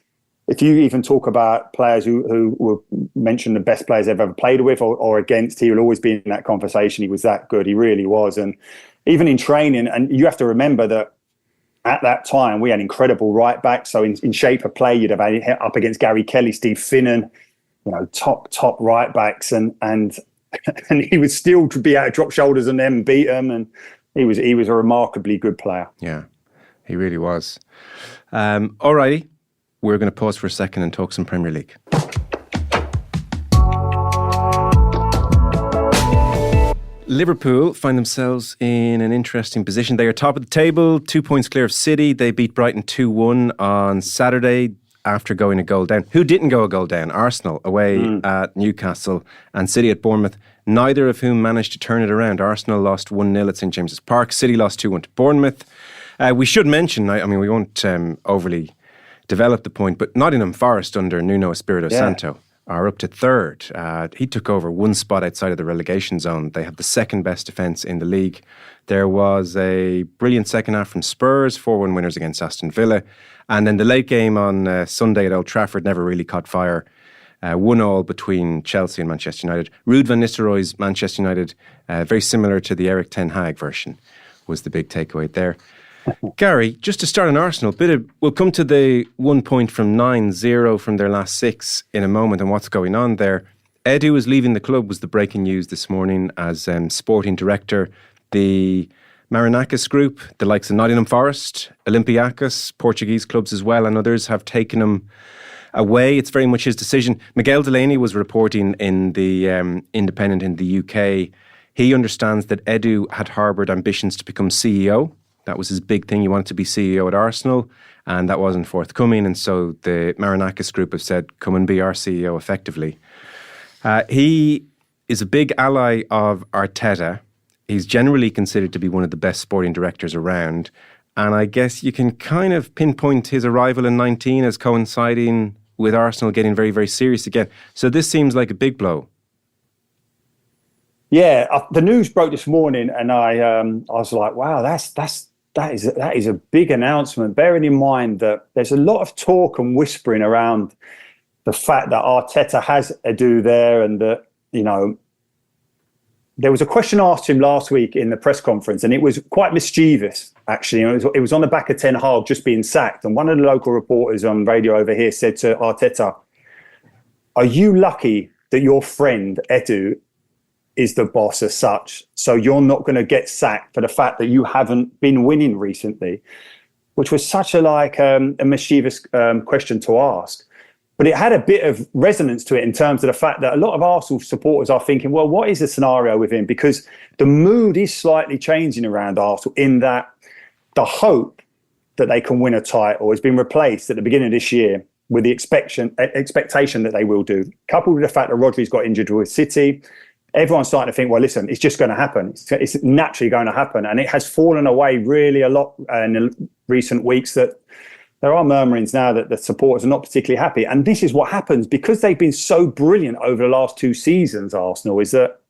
if you even talk about players who were mentioned the best players they've ever played with or against, he will always be in that conversation. He was that good. He really was. And even in training, and you have to remember that at that time, we had incredible right backs. So in shape of play, you'd have had up against Gary Kelly, Steve Finnan, you know, top right backs, and he would still be able to drop shoulders on them and beat them. And he was a remarkably good player. Yeah, he really was. All righty, we're going to pause for a second and talk some Premier League. Liverpool find themselves in an interesting position. They are top of the table, 2 points clear of City. They beat Brighton 2-1 on Saturday after going a goal down. Who didn't go a goal down? Arsenal away at Newcastle and City at Bournemouth, neither of whom managed to turn it around. Arsenal lost 1-0 at St James's Park. City lost 2-1 to Bournemouth. We should mention, I mean, we won't overly develop the point, but Nottingham Forest under Nuno Espirito Santo are up to third. He took over one spot outside of the relegation zone. They have the second best defence in the league. There was a brilliant second half from Spurs, 4-1 winners against Aston Villa. And then the late game on Sunday at Old Trafford never really caught fire. 1-1 between Chelsea and Manchester United. Ruud van Nistelrooy's Manchester United, very similar to the Eric Ten Hag version, was the big takeaway there. Gary, just to start on Arsenal, we'll come to the 1 point from 9-0 from their last 6 in a moment and what's going on there. Edu is leaving the club was the breaking news this morning as sporting director. The Marinakis Group, the likes of Nottingham Forest, Olympiacos, Portuguese clubs as well, and others have taken him away. It's very much his decision. Miguel Delaney was reporting in the Independent in the UK. He understands that Edu had harboured ambitions to become CEO. That was his big thing. He wanted to be CEO at Arsenal, and that wasn't forthcoming. And so the Marinakis Group have said, come and be our CEO effectively. He is a big ally of Arteta. He's generally considered to be one of the best sporting directors around. And I guess you can kind of pinpoint his arrival in 19 as coinciding with Arsenal getting very, very serious again. So this seems like a big blow. Yeah, the news broke this morning, and I was like, wow, that is a big announcement. Bearing in mind that there's a lot of talk and whispering around the fact that Arteta has Edu there, and that, you know, there was a question asked him last week in the press conference, and it was quite mischievous, actually. It was on the back of Ten Hag just being sacked, and one of the local reporters on radio over here said to Arteta, "Are you lucky that your friend Edu is the boss as such, so you're not going to get sacked for the fact that you haven't been winning recently?" Which was such a mischievous question to ask. But it had a bit of resonance to it in terms of the fact that a lot of Arsenal supporters are thinking, well, what is the scenario with him? Because the mood is slightly changing around Arsenal, in that the hope that they can win a title has been replaced at the beginning of this year with the expectation that they will do. Coupled with the fact that Rodri's got injured with City, everyone's starting to think, well, listen, it's just going to happen. It's naturally going to happen. And it has fallen away really a lot in the recent weeks, that there are murmurings now that the supporters are not particularly happy. And this is what happens because they've been so brilliant over the last 2 seasons, Arsenal, is that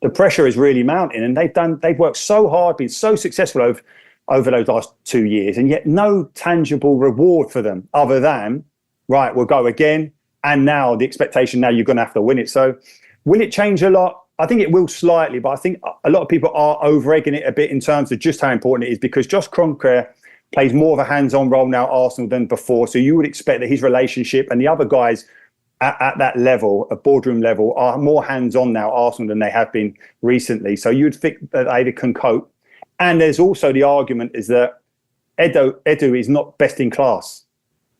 the pressure is really mounting. And they've worked so hard, been so successful over those last 2 years, and yet no tangible reward for them other than, right, we'll go again. and now the expectation now you're going to have to win it. So will it change a lot? I think it will slightly, but I think a lot of people are over-egging it a bit in terms of just how important it is, because Josh Kroenke plays more of a hands-on role now at Arsenal than before. So you would expect that his relationship and the other guys at that level, a boardroom level, are more hands-on now at Arsenal than they have been recently. So you'd think that they can cope. And there's also the argument is that Edu is not best in class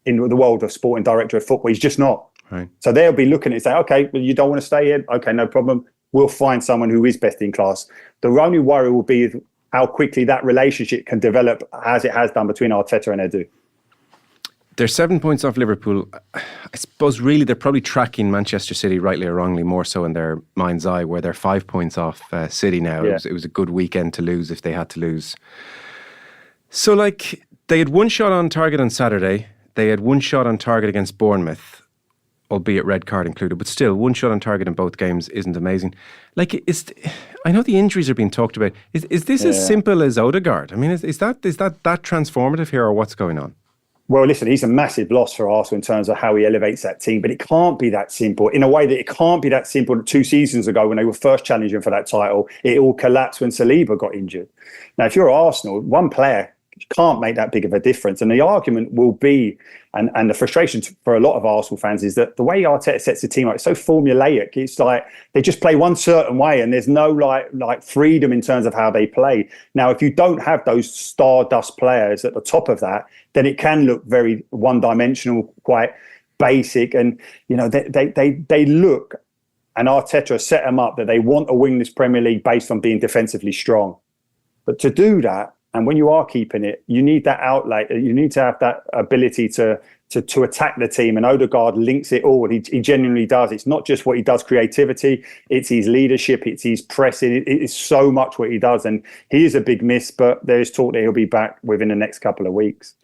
in the world of sporting director of football. He's just not. Right. So they'll be looking at it and say, okay, well, you don't want to stay here? Okay, no problem. We'll find someone who is best in class. The only worry will be how quickly that relationship can develop as it has done between Arteta and Edu. They're 7 points off Liverpool. I suppose really they're probably tracking Manchester City, rightly or wrongly, more so in their mind's eye, where they're 5 points off City now. Yeah. It was a good weekend to lose if they had to lose. So they had one shot on target on Saturday. They had one shot on target against Bournemouth, albeit red card included, but still, one shot on target in both games isn't amazing. I know the injuries are being talked about. Is this as simple as Odegaard? I mean, is that transformative here, or what's going on? Well, listen, he's a massive loss for Arsenal in terms of how he elevates that team, but it can't be that simple. In a way that it can't be that simple that 2 seasons ago when they were first challenging for that title, it all collapsed when Saliba got injured. Now, if you're Arsenal, one player can't make that big of a difference. And the argument will be, and the frustration for a lot of Arsenal fans is that the way Arteta sets the team up, it's so formulaic. It's like they just play one certain way and there's no like freedom in terms of how they play. Now, if you don't have those stardust players at the top of that, then it can look very one-dimensional, quite basic. And, you know, they look, and Arteta has set them up that they want to win this Premier League based on being defensively strong. But to do that, and when you are keeping it, you need that outlet. You need to have that ability to attack the team. And Odegaard links it all. He genuinely does. It's not just what he does, creativity. It's his leadership. It's his pressing. It is so much what he does. And he is a big miss, but there is talk that he'll be back within the next couple of weeks.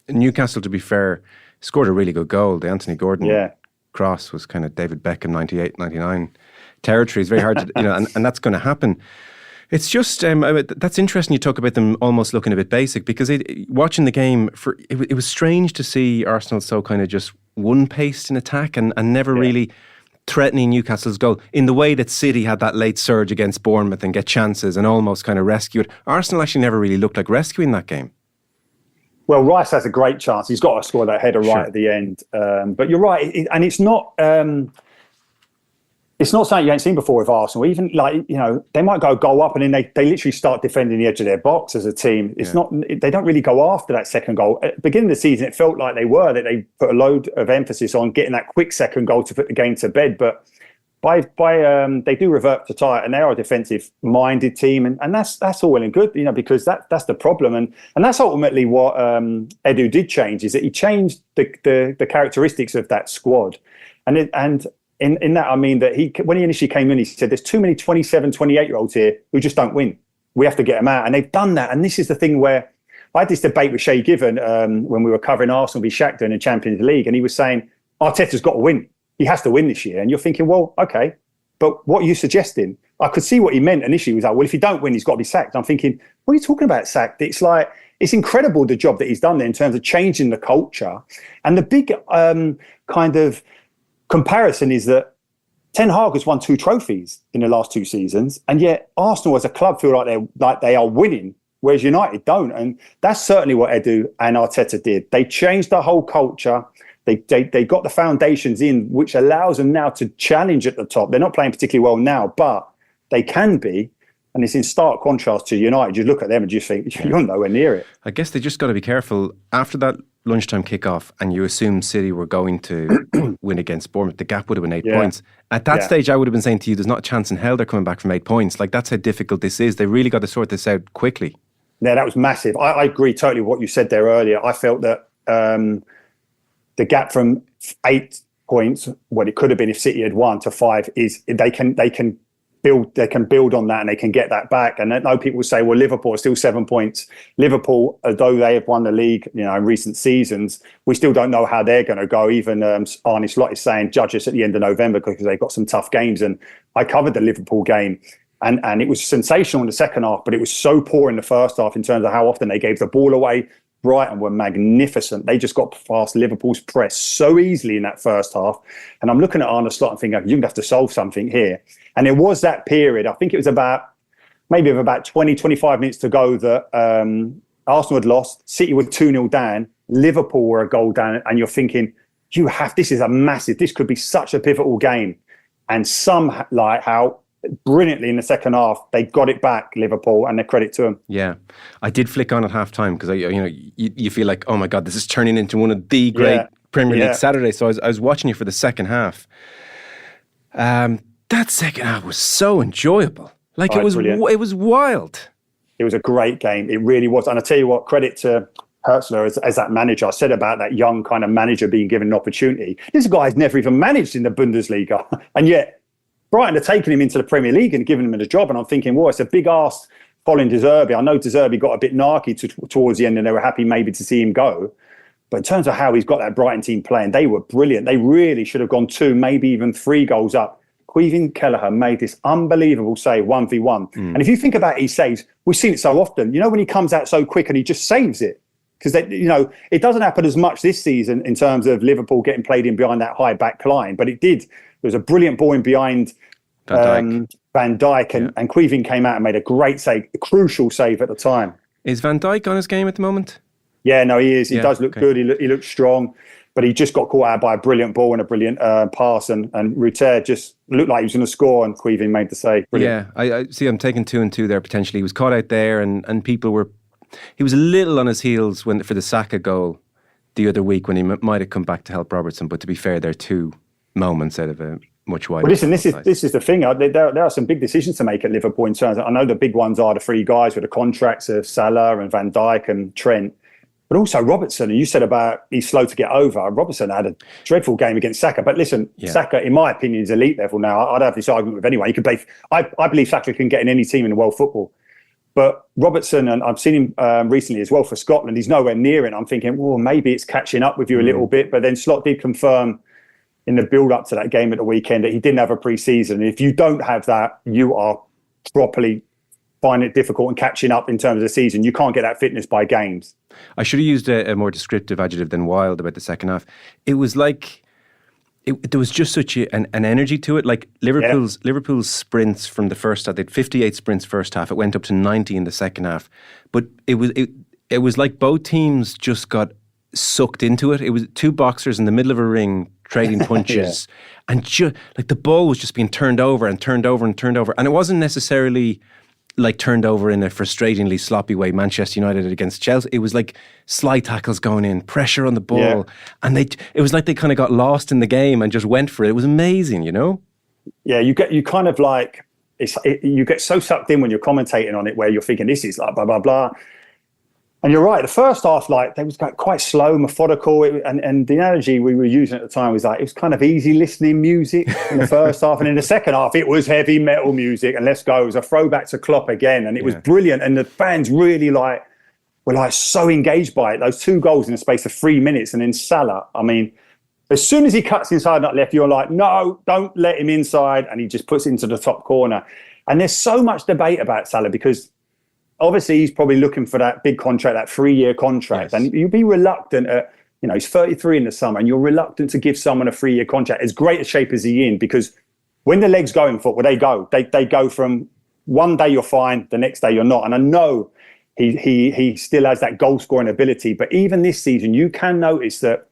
Newcastle, to be fair, scored a really good goal. The Anthony Gordon cross was kind of David Beckham 98, 99 territory. It's very hard to, and that's going to happen. It's just, that's interesting you talk about them almost looking a bit basic, because watching the game, it was strange to see Arsenal so kind of just one-paced in attack and never really threatening Newcastle's goal in the way that City had that late surge against Bournemouth and get chances and almost kind of rescue it. Arsenal actually never really looked like rescuing that game. Well, Rice has a great chance. He's got to score that header right at the end. But you're right. And it's not... It's not something you ain't seen before with Arsenal. Even they might go goal up and then they literally start defending the edge of their box as a team. It's not, they don't really go after that second goal. At the beginning of the season, it felt like that they put a load of emphasis on getting that quick second goal to put the game to bed. But they do revert to tyre, and they are a defensive-minded team, and that's all well and good, because that's the problem, and that's ultimately what Edu did change, is that he changed the characteristics of that squad, and in that I mean that when he initially came in, he said there's too many 27, 28-year-olds here who just don't win. We have to get them out, and they've done that. And this is the thing where I had this debate with Shay Given when we were covering Arsenal v Shakhtar in the Champions League, and he was saying Arteta's got to win. He has to win this year. And you're thinking, well, okay, but what are you suggesting? I could see what he meant initially. He was like, well, if you don't win, he's got to be sacked. I'm thinking, what are you talking about sacked? It's like, it's incredible the job that he's done there in terms of changing the culture. And the big kind of comparison is that Ten Hag has won 2 trophies in the last 2 seasons, and yet Arsenal as a club feel like they are winning, whereas United don't. And that's certainly what Edu and Arteta did. They changed the whole culture. They got the foundations in, which allows them now to challenge at the top. They're not playing particularly well now, but they can be. And it's in stark contrast to United. You look at them and just think, you're nowhere near it. I guess they just got to be careful. After that lunchtime kickoff, and you assume City were going to win against Bournemouth, the gap would have been 8 points. At that stage, I would have been saying to you, there's not a chance in hell they're coming back from 8 points. Like, that's how difficult this is. They really got to sort this out quickly. Yeah, that was massive. I agree totally with what you said there earlier. I felt that the gap from 8 points, what it could have been if City had won, to 5 is they can build on that and they can get that back. And I know people say, well, Liverpool are still 7 points. Liverpool, although they have won the league, in recent seasons, we still don't know how they're going to go. Even Arne Slot is saying, judge us at the end of November because they've got some tough games. And I covered the Liverpool game, and it was sensational in the second half, but it was so poor in the first half in terms of how often they gave the ball away. Brighton were magnificent. They just got past Liverpool's press so easily in that first half. And I'm looking at Arne Slot and thinking, you're going to have to solve something here. And there was that period, I think it was about 20, 25 minutes to go that Arsenal had lost, City were 2-0 down, Liverpool were a goal down, and you're thinking, this could be such a pivotal game. And how brilliantly in the second half, they got it back, Liverpool, and their credit to them. Yeah. I did flick on at half time because you feel like, oh my God, this is turning into one of the great Premier League Saturdays. So I was watching you for the second half. That second half was so enjoyable. Like it was wild. It was a great game. It really was. And I tell you what, credit to Hertzler as that manager. I said about that young kind of manager being given an opportunity. This guy's never even managed in the Bundesliga. And yet Brighton are taking him into the Premier League and giving him a job. And I'm thinking, well, it's a big ask following De Zerbi. I know De Zerbi got a bit narky towards the end and they were happy maybe to see him go. But in terms of how he's got that Brighton team playing, they were brilliant. They really should have gone 2, maybe even 3 goals up. Caoimhin Kelleher made this unbelievable save, 1v1. And if you think about his saves, we've seen it so often. You know, when he comes out so quick and he just saves it. Because, it doesn't happen as much this season in terms of Liverpool getting played in behind that high back line. But it did. There was a brilliant ball in behind Van Dijk. And Caoimhin came out and made a great save, a crucial save at the time. Is Van Dijk on his game at the moment? Yeah, no, he is. He does look good. He looks strong. But he just got caught out by a brilliant ball and a brilliant pass. And Rutter just looked like he was going to score and Caoimhin made the save. Brilliant. Yeah, I see. I'm taking 2 and 2 there potentially. He was caught out there and people were... He was a little on his heels for the Saka goal the other week when he might have come back to help Robertson. But to be fair, there are 2 moments out of a much wider... Well, listen, this is the thing. There are some big decisions to make at Liverpool in terms of... I know the big ones are the 3 guys with the contracts of Salah and Van Dijk and Trent. But also Robertson, and you said about he's slow to get over. Robertson had a dreadful game against Saka. But listen, Saka, in my opinion, is elite level now. I don't have this argument with anyone. He can play. I believe Saka can get in any team in the world football. But Robertson, and I've seen him recently as well for Scotland, he's nowhere near it. I'm thinking, well, maybe it's catching up with you a little bit. But then Slot did confirm in the build-up to that game at the weekend that he didn't have a pre-season. And if you don't have that, you are properly finding it difficult and catching up in terms of the season. You can't get that fitness by games. I should have used a more descriptive adjective than wild about the second half. It was like... there was just such an energy to it. Like Liverpool's sprints from the first half, they had 58 sprints first half. It went up to 90 in the second half. But it was like both teams just got sucked into it. It was 2 boxers in the middle of a ring trading punches. And like the ball was just being turned over and turned over and turned over. And it wasn't necessarily like turned over in a frustratingly sloppy way, Manchester United against Chelsea. It was like slide tackles going in, pressure on the ball. And it was like they kind of got lost in the game and just went for it. It was amazing, you know? Yeah, you get so sucked in when you're commentating on it where you're thinking this is like blah, blah, blah. And you're right, the first half, like, they was quite slow, methodical, and the analogy we were using at the time was like, it was kind of easy listening music in the first half, and in the second half, it was heavy metal music, and let's go, it was a throwback to Klopp again, and it was brilliant, and the fans really were so engaged by it, those 2 goals in the space of 3 minutes, and then Salah, I mean, as soon as he cuts inside that left, you're like, no, don't let him inside, and he just puts it into the top corner, and there's so much debate about Salah, because obviously, he's probably looking for that big contract, that 3-year contract. Yes. And you'd be reluctant he's 33 in the summer, and you're reluctant to give someone a 3-year contract, as great a shape as he in, because when the legs go in football, they go. They go from one day you're fine, the next day you're not. And I know he still has that goal scoring ability, but even this season, you can notice that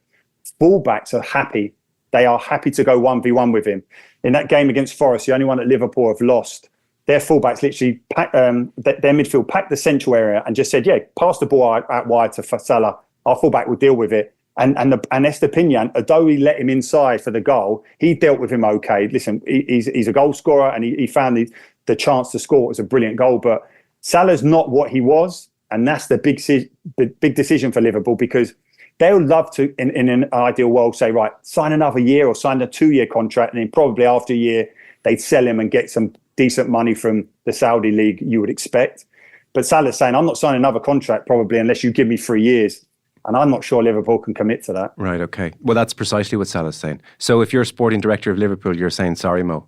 fullbacks are happy. They are happy to go 1v1 with him. In that game against Forest, the only one that Liverpool have lost, their fullbacks literally their midfield packed the central area and just said, pass the ball out wide to Salah. Our fullback will deal with it. And Estepinian, although he let him inside for the goal, he dealt with him okay. Listen, he's a goal scorer, and he found the chance to score. It was a brilliant goal. But Salah's not what he was, and that's the big decision for Liverpool, because they'll love to, in an ideal world, say, right, sign another year or sign a 2-year contract, and then probably after a year, they'd sell him and get some decent money from the Saudi league, you would expect. But Salah's saying, I'm not signing another contract probably unless you give me 3 years. And I'm not sure Liverpool can commit to that. Right, okay. Well, that's precisely what Salah's saying. So if you're a sporting director of Liverpool, you're saying, sorry, Mo.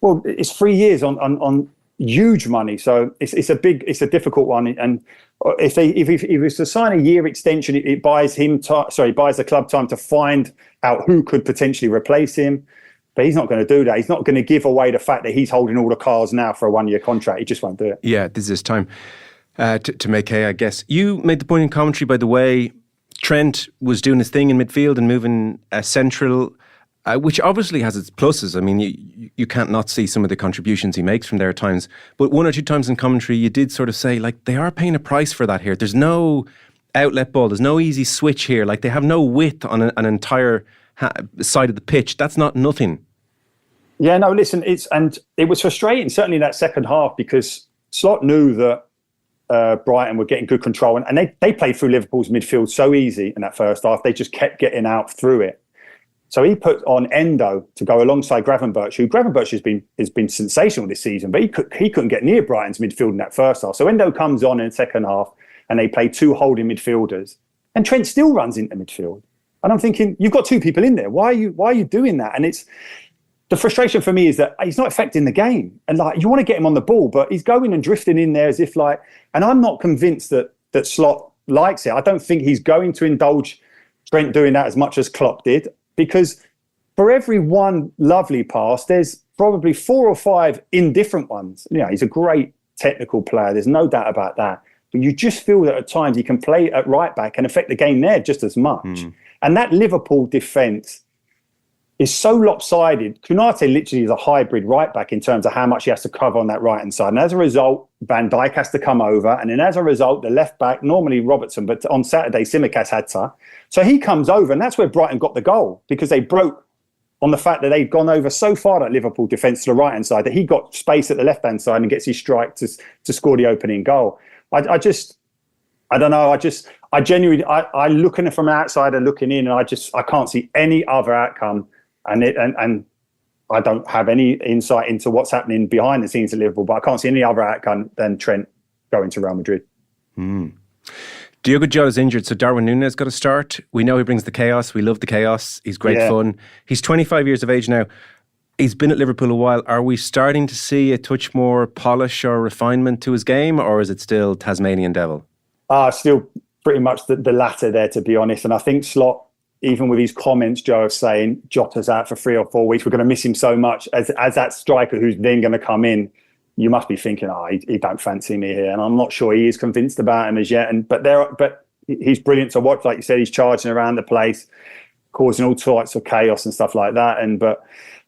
Well, it's 3 years on huge money. So it's a difficult one. And if he was to sign a year extension, it buys buys the club time to find out who could potentially replace him. But he's not going to do that. He's not going to give away the fact that he's holding all the cards now for a 1-year contract. He just won't do it. Yeah, this is his time to make hay, I guess. You made the point in commentary, by the way, Trent was doing his thing in midfield and moving central, which obviously has its pluses. I mean, you can't not see some of the contributions he makes from there at times. But 1 or 2 times in commentary, you did sort of say, like, they are paying a price for that here. There's no outlet ball. There's no easy switch here. Like, they have no width on an entire side of the pitch. That's not nothing. Yeah, no, listen, it was frustrating, certainly that second half, because Slot knew that Brighton were getting good control, and they played through Liverpool's midfield so easy in that first half. They just kept getting out through it. So he put on Endo to go alongside Gravenberch, who Gravenberch has been sensational this season, but he couldn't get near Brighton's midfield in that first half. So Endo comes on in the second half, and they play 2 holding midfielders, and Trent still runs into midfield. And I'm thinking, you've got 2 people in there. Why are you doing that? And the frustration for me is that he's not affecting the game. And like, you want to get him on the ball, but he's going and drifting in there as if like, and I'm not convinced that Slot likes it. I don't think he's going to indulge Trent doing that as much as Klopp did, because for every one lovely pass, there's probably 4 or 5 indifferent ones. You know, he's a great technical player. There's no doubt about that. But you just feel that at times he can play at right back and affect the game there just as much. And that Liverpool defence is so lopsided. Konate literally is a hybrid right back in terms of how much he has to cover on that right hand side. And as a result, Van Dijk has to come over. And then as a result, the left back, normally Robertson, but on Saturday, Tsimikas had to. So he comes over, and that's where Brighton got the goal, because they broke on the fact that they'd gone over so far that Liverpool defence to the right hand side that he got space at the left hand side and gets his strike to score the opening goal. I don't know. I genuinely look in from outside and looking in, and I can't see any other outcome. And I don't have any insight into what's happening behind the scenes at Liverpool, but I can't see any other outcome than Trent going to Real Madrid. Diogo Jota's injured, so Darwin Núñez got a start. We know he brings the chaos. We love the chaos. He's great fun. He's 25 years of age now. He's been at Liverpool a while. Are we starting to see a touch more polish or refinement to his game, or is it still Tasmanian devil? Still pretty much the latter there, to be honest. And I think Slot, even with his comments, Joe, saying Jota's out for 3 or 4 weeks, we're going to miss him so much as that striker who's then going to come in. You must be thinking, he don't fancy me here, and I'm not sure he is convinced about him as yet. But he's brilliant to watch. Like you said, he's charging around the place, causing all sorts of chaos and stuff like that.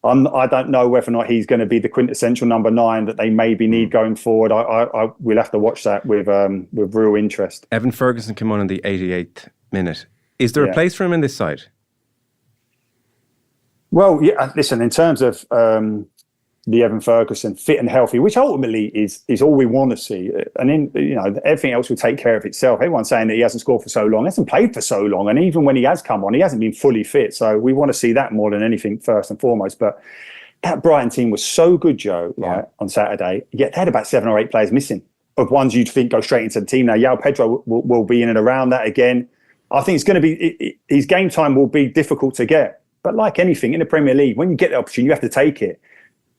I don't know whether or not he's going to be the quintessential number 9 that they maybe need going forward. We'll have to watch that with real interest. Evan Ferguson came on in the 88th minute. Is there a place for him in this side? Well, yeah. Listen, in terms of the Evan Ferguson fit and healthy, which ultimately is all we want to see, and then everything else will take care of itself. Everyone's saying that he hasn't scored for so long, hasn't played for so long, and even when he has come on, he hasn't been fully fit. So we want to see that more than anything first and foremost. But that Brighton team was so good, Joe, right, on Saturday. Yet they had about 7 or 8 players missing, of ones you'd think go straight into the team. Now, João Pedro will be in and around that again. I think it's going to be his game time will be difficult to get, but like anything in the Premier League, when you get the opportunity, you have to take it.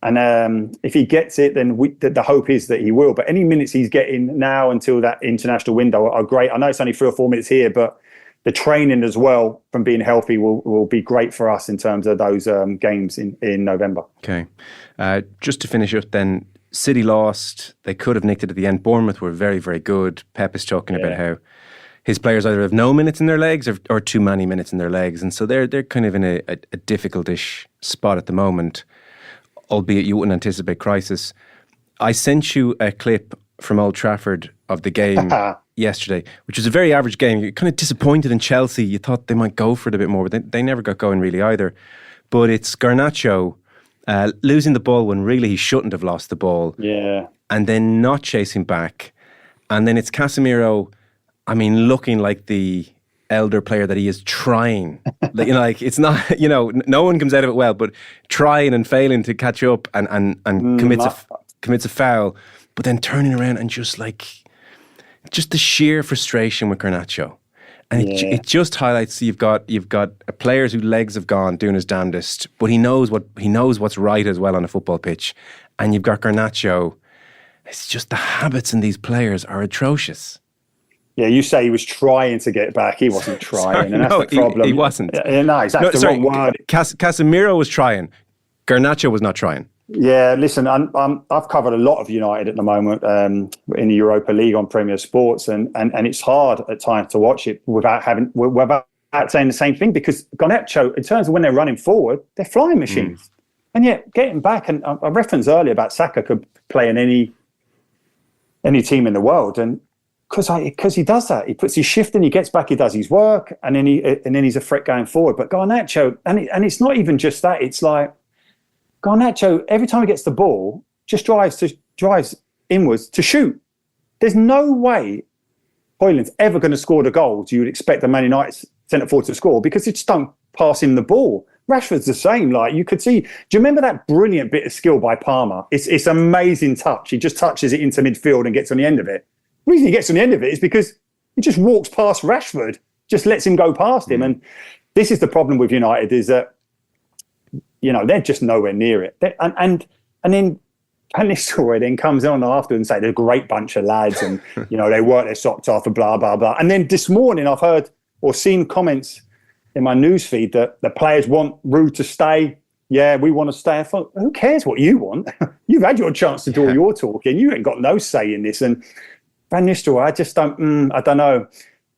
And if he gets it, then the hope is that he will. But any minutes he's getting now until that international window are great. I know it's only 3 or 4 minutes here, but the training as well from being healthy will be great for us in terms of those games in November. Okay, just to finish up then, City lost. They could have nicked it at the end. Bournemouth were very, very good. Pep is talking about how his players either have no minutes in their legs or too many minutes in their legs. And so they're kind of in a difficult-ish spot at the moment, albeit you wouldn't anticipate crisis. I sent you a clip from Old Trafford of the game yesterday, which was a very average game. You're kind of disappointed in Chelsea. You thought they might go for it a bit more, but they never got going really either. But it's Garnacho losing the ball when really he shouldn't have lost the ball. Yeah. And then not chasing back. And then it's Casemiro, looking like the elder player that he is, trying. It's not, no one comes out of it well, but trying and failing to catch up and commits a foul, but then turning around and just the sheer frustration with Garnacho. And it just highlights you've got players whose legs have gone doing his damnedest, but he knows what's right as well on a football pitch. And you've got Garnacho It's just the habits in these players are atrocious. Yeah, you say he was trying to get back. He wasn't trying, and that's no, the problem. He wasn't. No, that's the wrong word. Casemiro was trying. Garnacho was not trying. Yeah, listen, I've covered a lot of United at the moment in the Europa League on Premier Sports, and it's hard at times to watch it without saying the same thing, because Garnacho, in terms of when they're running forward, they're flying machines. And yet, getting back, and I referenced earlier about Saka could play in any team in the world, and because he does that, he puts his shift in, he gets back, he does his work, and then he's a threat going forward. But Garnacho, and it's not even just that. It's like Garnacho, every time he gets the ball, just drives inwards to shoot. There's no way Højlund's ever going to score the goals you would expect a Man United centre forward to score, because they just don't pass him the ball. Rashford's the same. Like, you could see, do you remember that brilliant bit of skill by Palmer? It's amazing touch. He just touches it into midfield and gets on the end of it. The reason he gets on the end of it is because he just walks past Rashford, just lets him go past him. And this is the problem with United, is that, you know, they're just nowhere near it. And then Nistelrooy then comes on after and say they're a great bunch of lads, and you know, they work their socks off and blah blah blah. And then this morning I've heard or seen comments in my newsfeed that the players want Ruud to stay. Yeah, we want to stay. I thought, who cares what you want? You've had your chance to do all your talking. You ain't got no say in this. And Van Nistelrooy, I just don't. I don't know.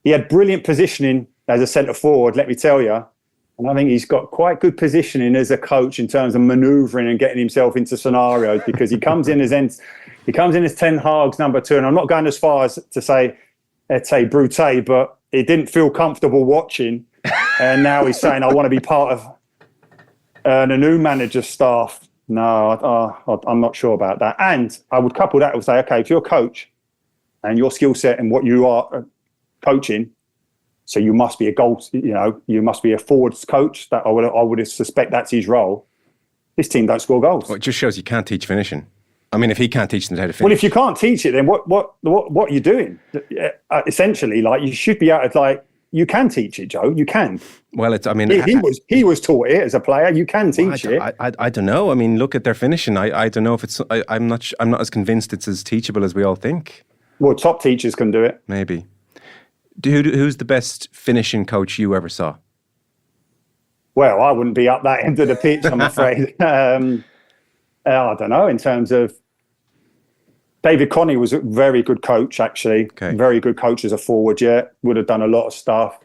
He had brilliant positioning as a centre forward, let me tell you. And I think he's got quite good positioning as a coach in terms of manoeuvring and getting himself into scenarios, because he comes in as Ten Hag's number 2. And I'm not going as far as to say Ete Brute, but he didn't feel comfortable watching. And now he's saying, I want to be part of the new manager's staff. No, I'm not sure about that. And I would couple that with say, okay, if you're a coach and your skill set and what you are coaching, so you must be you must be a forwards coach. That I would suspect that's his role. This team don't score goals. Well, it just shows you can't teach finishing. I mean, if he can't teach them how to finish. Well, if you can't teach it, then what are you doing? Essentially, like, you should be able to, like, you can teach it, Joe. You can. Well, it's. I mean, he was taught it as a player. You can teach it. I don't know. I mean, look at their finishing. I don't know if it's. I'm not as convinced it's as teachable as we all think. Well, top teachers can do it. Maybe. Who's the best finishing coach you ever saw? Well, I wouldn't be up that end of the pitch, I'm afraid. I don't know. In terms of David Connie was a very good coach, actually. Okay. Very good coach as a forward. Yeah, would have done a lot of stuff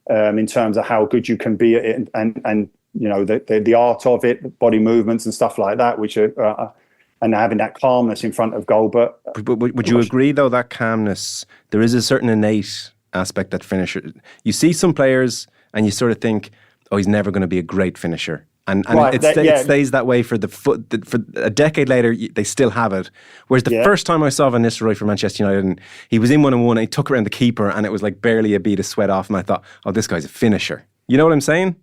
in terms of how good you can be at it, and you know, the art of it, body movements and stuff like that, which are. And having that calmness in front of goal. But would you agree, though, that calmness, there is a certain innate aspect that finisher. You see some players and you sort of think, oh, he's never going to be a great finisher. And right, it stays that way for a decade later, they still have it. Whereas the first time I saw Van Nistelrooy for Manchester United, and he was in 1-on-1 and he took around the keeper and it was like barely a bead of sweat off, and I thought, oh, this guy's a finisher. You know what I'm saying?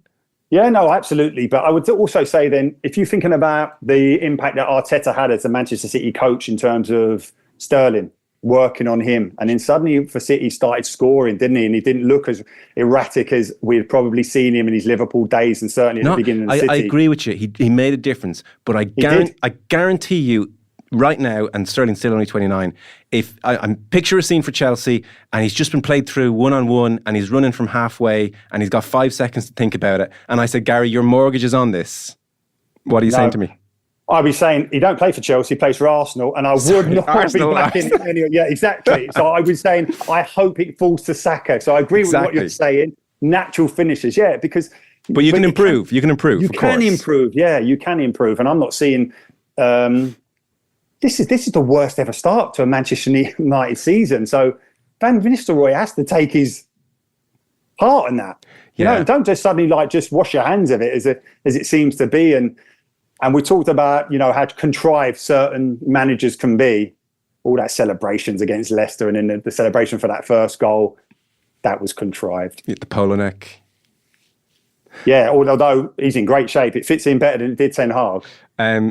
Yeah, no, absolutely. But I would also say then, if you're thinking about the impact that Arteta had as a Manchester City coach in terms of Sterling, working on him, and then suddenly for City started scoring, didn't he? And he didn't look as erratic as we'd probably seen him in his Liverpool days, and certainly at the beginning of the City. I agree with you. He made a difference. But I guarantee you, right now, and Sterling's still only 29, if I'm picture a scene for Chelsea and he's just been played through 1-on-1 and he's running from halfway and he's got 5 seconds to think about it, and I said, Gary, your mortgage is on this, what are you saying to me? I'd be saying he don't play for Chelsea, he plays for Arsenal, and I would not be backing him anyway. Yeah, exactly. So I was saying, I hope it falls to Saka. So I agree with what you're saying. Natural finishes, yeah, because... But you can improve. You can improve, You can improve, yeah, you can improve. And I'm not seeing... This is the worst ever start to a Manchester United season. So Van Nistelrooy has to take his part in that. You know, don't just suddenly just wash your hands of it as it seems to be. And we talked about, you know, how contrived certain managers can be. All that celebrations against Leicester, and then the celebration for that first goal, that was contrived. The polo neck. Yeah, although he's in great shape, it fits in better than it did Ten Hag.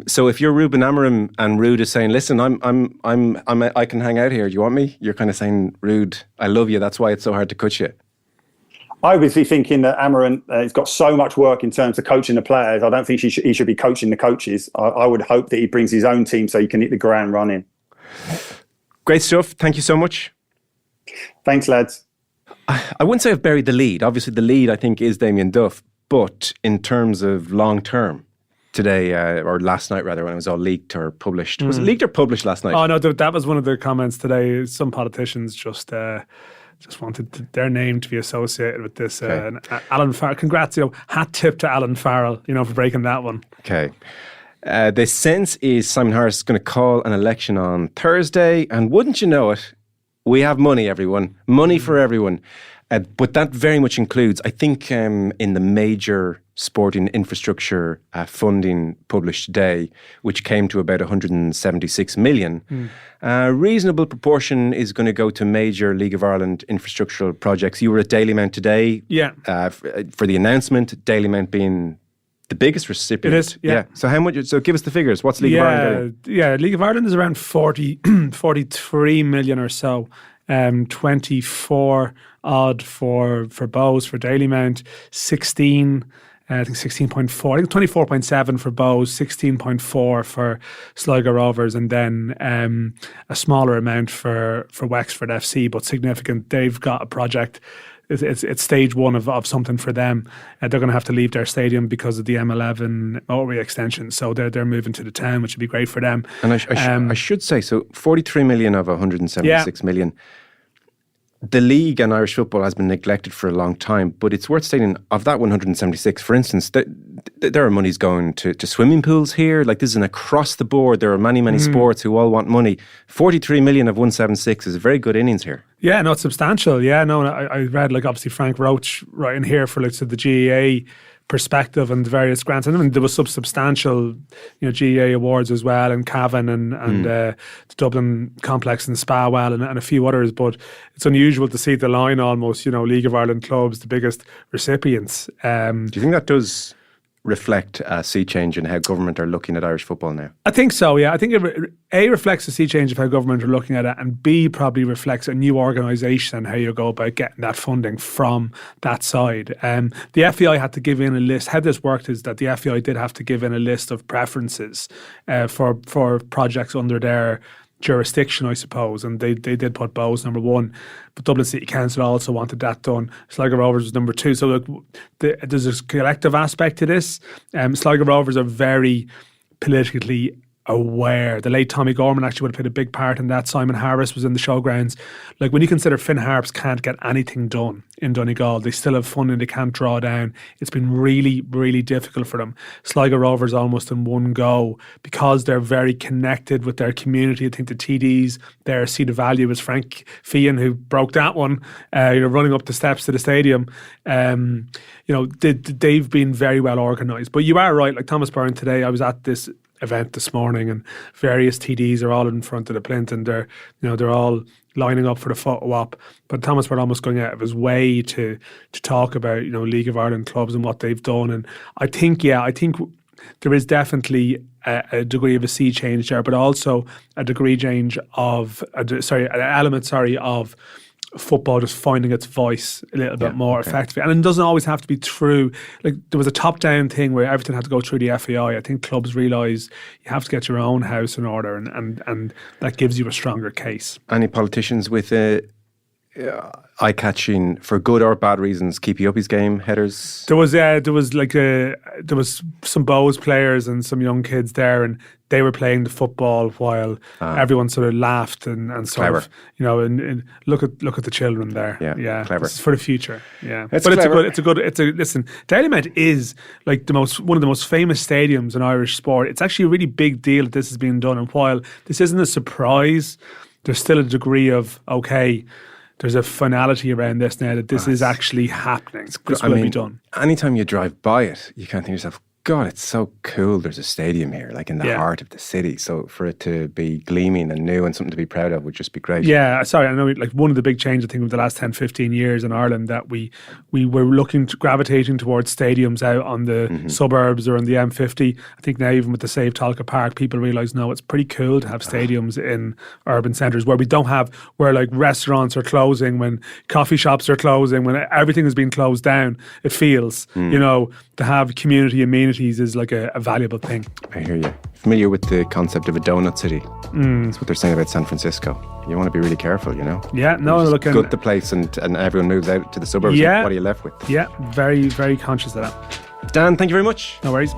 So if you're Ruben Amorim and Ruud is saying, "Listen, I can hang out here. Do you want me?" You're kind of saying, "Ruud, I love you. That's why it's so hard to cut you." I would be thinking that Amorim has got so much work in terms of coaching the players. I don't think he should be coaching the coaches. I would hope that he brings his own team so he can hit the ground running. Great stuff. Thank you so much. Thanks, lads. I wouldn't say I've buried the lead. Obviously, the lead, I think, is Damien Duff. But in terms of long term, today, or last night rather, when it was all leaked or published. Was it leaked or published last night? Oh, no, that was one of the comments today. Some politicians just wanted their name to be associated with this. Okay. Alan Farrell, congrats, hat tip to Alan Farrell, for breaking that one. Okay. The sense is Simon Harris is going to call an election on Thursday, and wouldn't you know it, we have money, everyone. Money for everyone. But that very much includes, I think, in the major sporting infrastructure funding published today, which came to about 176 million. A reasonable proportion is going to go to major League of Ireland infrastructural projects. You were at Dalymount today. Yeah. For the announcement, Dalymount being the biggest recipient. It is, yeah. So how much? So give us the figures. What's League of Ireland getting? Yeah, League of Ireland is around 43 million or so. 24 odd for Bows, for Dalymount, 16, I think 16.4, I think 24.7 for Bows, 16.4 for Sligo Rovers, and then a smaller amount for Wexford FC, but significant. They've got a project. It's stage one of something for them. They're going to have to leave their stadium because of the M11 motorway extension. So they're moving to the town, which would be great for them. And I should say, so 43 million of 176 million. The league and Irish football has been neglected for a long time, but it's worth stating, of that 176, for instance, there are monies going to swimming pools here. Like, this is an across the board. There are many sports who all want money. 43 million of 176 is a very good innings here. Yeah, no, it's substantial. Yeah, no, I read, obviously Frank Roach writing here for so the GEA perspective and various grants. And I mean, there was some substantial, GEA awards as well, and Cavan and the Dublin Complex and Spawell and a few others. But it's unusual to see the line almost, League of Ireland clubs, the biggest recipients. Do you think that does reflect a sea change in how government are looking at Irish football now? I think so, yeah. I think A, reflects a sea change of how government are looking at it, and B, probably reflects a new organisation and how you go about getting that funding from that side. The FEI had to give in a list. How this worked is that the FEI did have to give in a list of preferences for projects under their jurisdiction, I suppose, and they did put Bows number one, but Dublin City Council also wanted that done. Sligo Rovers was number two. So there's a collective aspect to this. Sligo Rovers are very politically aware. The late Tommy Gorman actually would have played a big part in that. Simon Harris was in the showgrounds. When you consider Finn Harps can't get anything done in Donegal, they still have funding they can't draw down. It's been really, really difficult for them. Sligo Rovers almost in one go, because they're very connected with their community. I think the TDs there see the value, as Frank Fian, who broke that one, running up the steps to the stadium. They've been very well organised. But you are right, like Thomas Byrne today, I was at this event this morning, and various TDs are all in front of the plinth, and they're all lining up for the photo op. But Thomas were almost going out of his way to talk about League of Ireland clubs and what they've done. And I think there is definitely a degree of a sea change there, but also a degree change of an element of football just finding its voice a little bit more effectively. And it doesn't always have to be through, there was a top-down thing where everything had to go through the FAI. I think clubs realise you have to get your own house in order, and that gives you a stronger case. Any politicians with eye-catching, for good or bad reasons, keepy up his game headers? There was some Bows players and some young kids there, and they were playing the football while everyone sort of laughed and sort clever. And look at the children there. Yeah, clever. This is for the future. Yeah, but clever. Listen, Dalymount is one of the most famous stadiums in Irish sport. It's actually a really big deal that this is being done, and while this isn't a surprise, there's still a degree of there's a finality around this now that this is actually happening. This will be done. Anytime you drive by it, you can't think to yourself, God, it's so cool. There's a stadium here, in the heart of the city. So for it to be gleaming and new and something to be proud of would just be great. Yeah, sorry, I know one of the big changes, I think, of the last 10, 15 years in Ireland, that we were gravitating towards stadiums out on the suburbs or on the M50. I think now, even with the Save Talca Park, people realise, no, it's pretty cool to have stadiums in urban centres where where restaurants are closing, when coffee shops are closing, when everything is being closed down. It feels, to have community amenities opportunities is like a valuable thing. I hear you. Familiar with the concept of a donut city? That's what they're saying about San Francisco. You want to be really careful, you know? Yeah, no, You just look, gut the place and everyone moves out to the suburbs. Yeah. What are you left with? yeah, very, very conscious of that. Dan, thank you very much. No worries.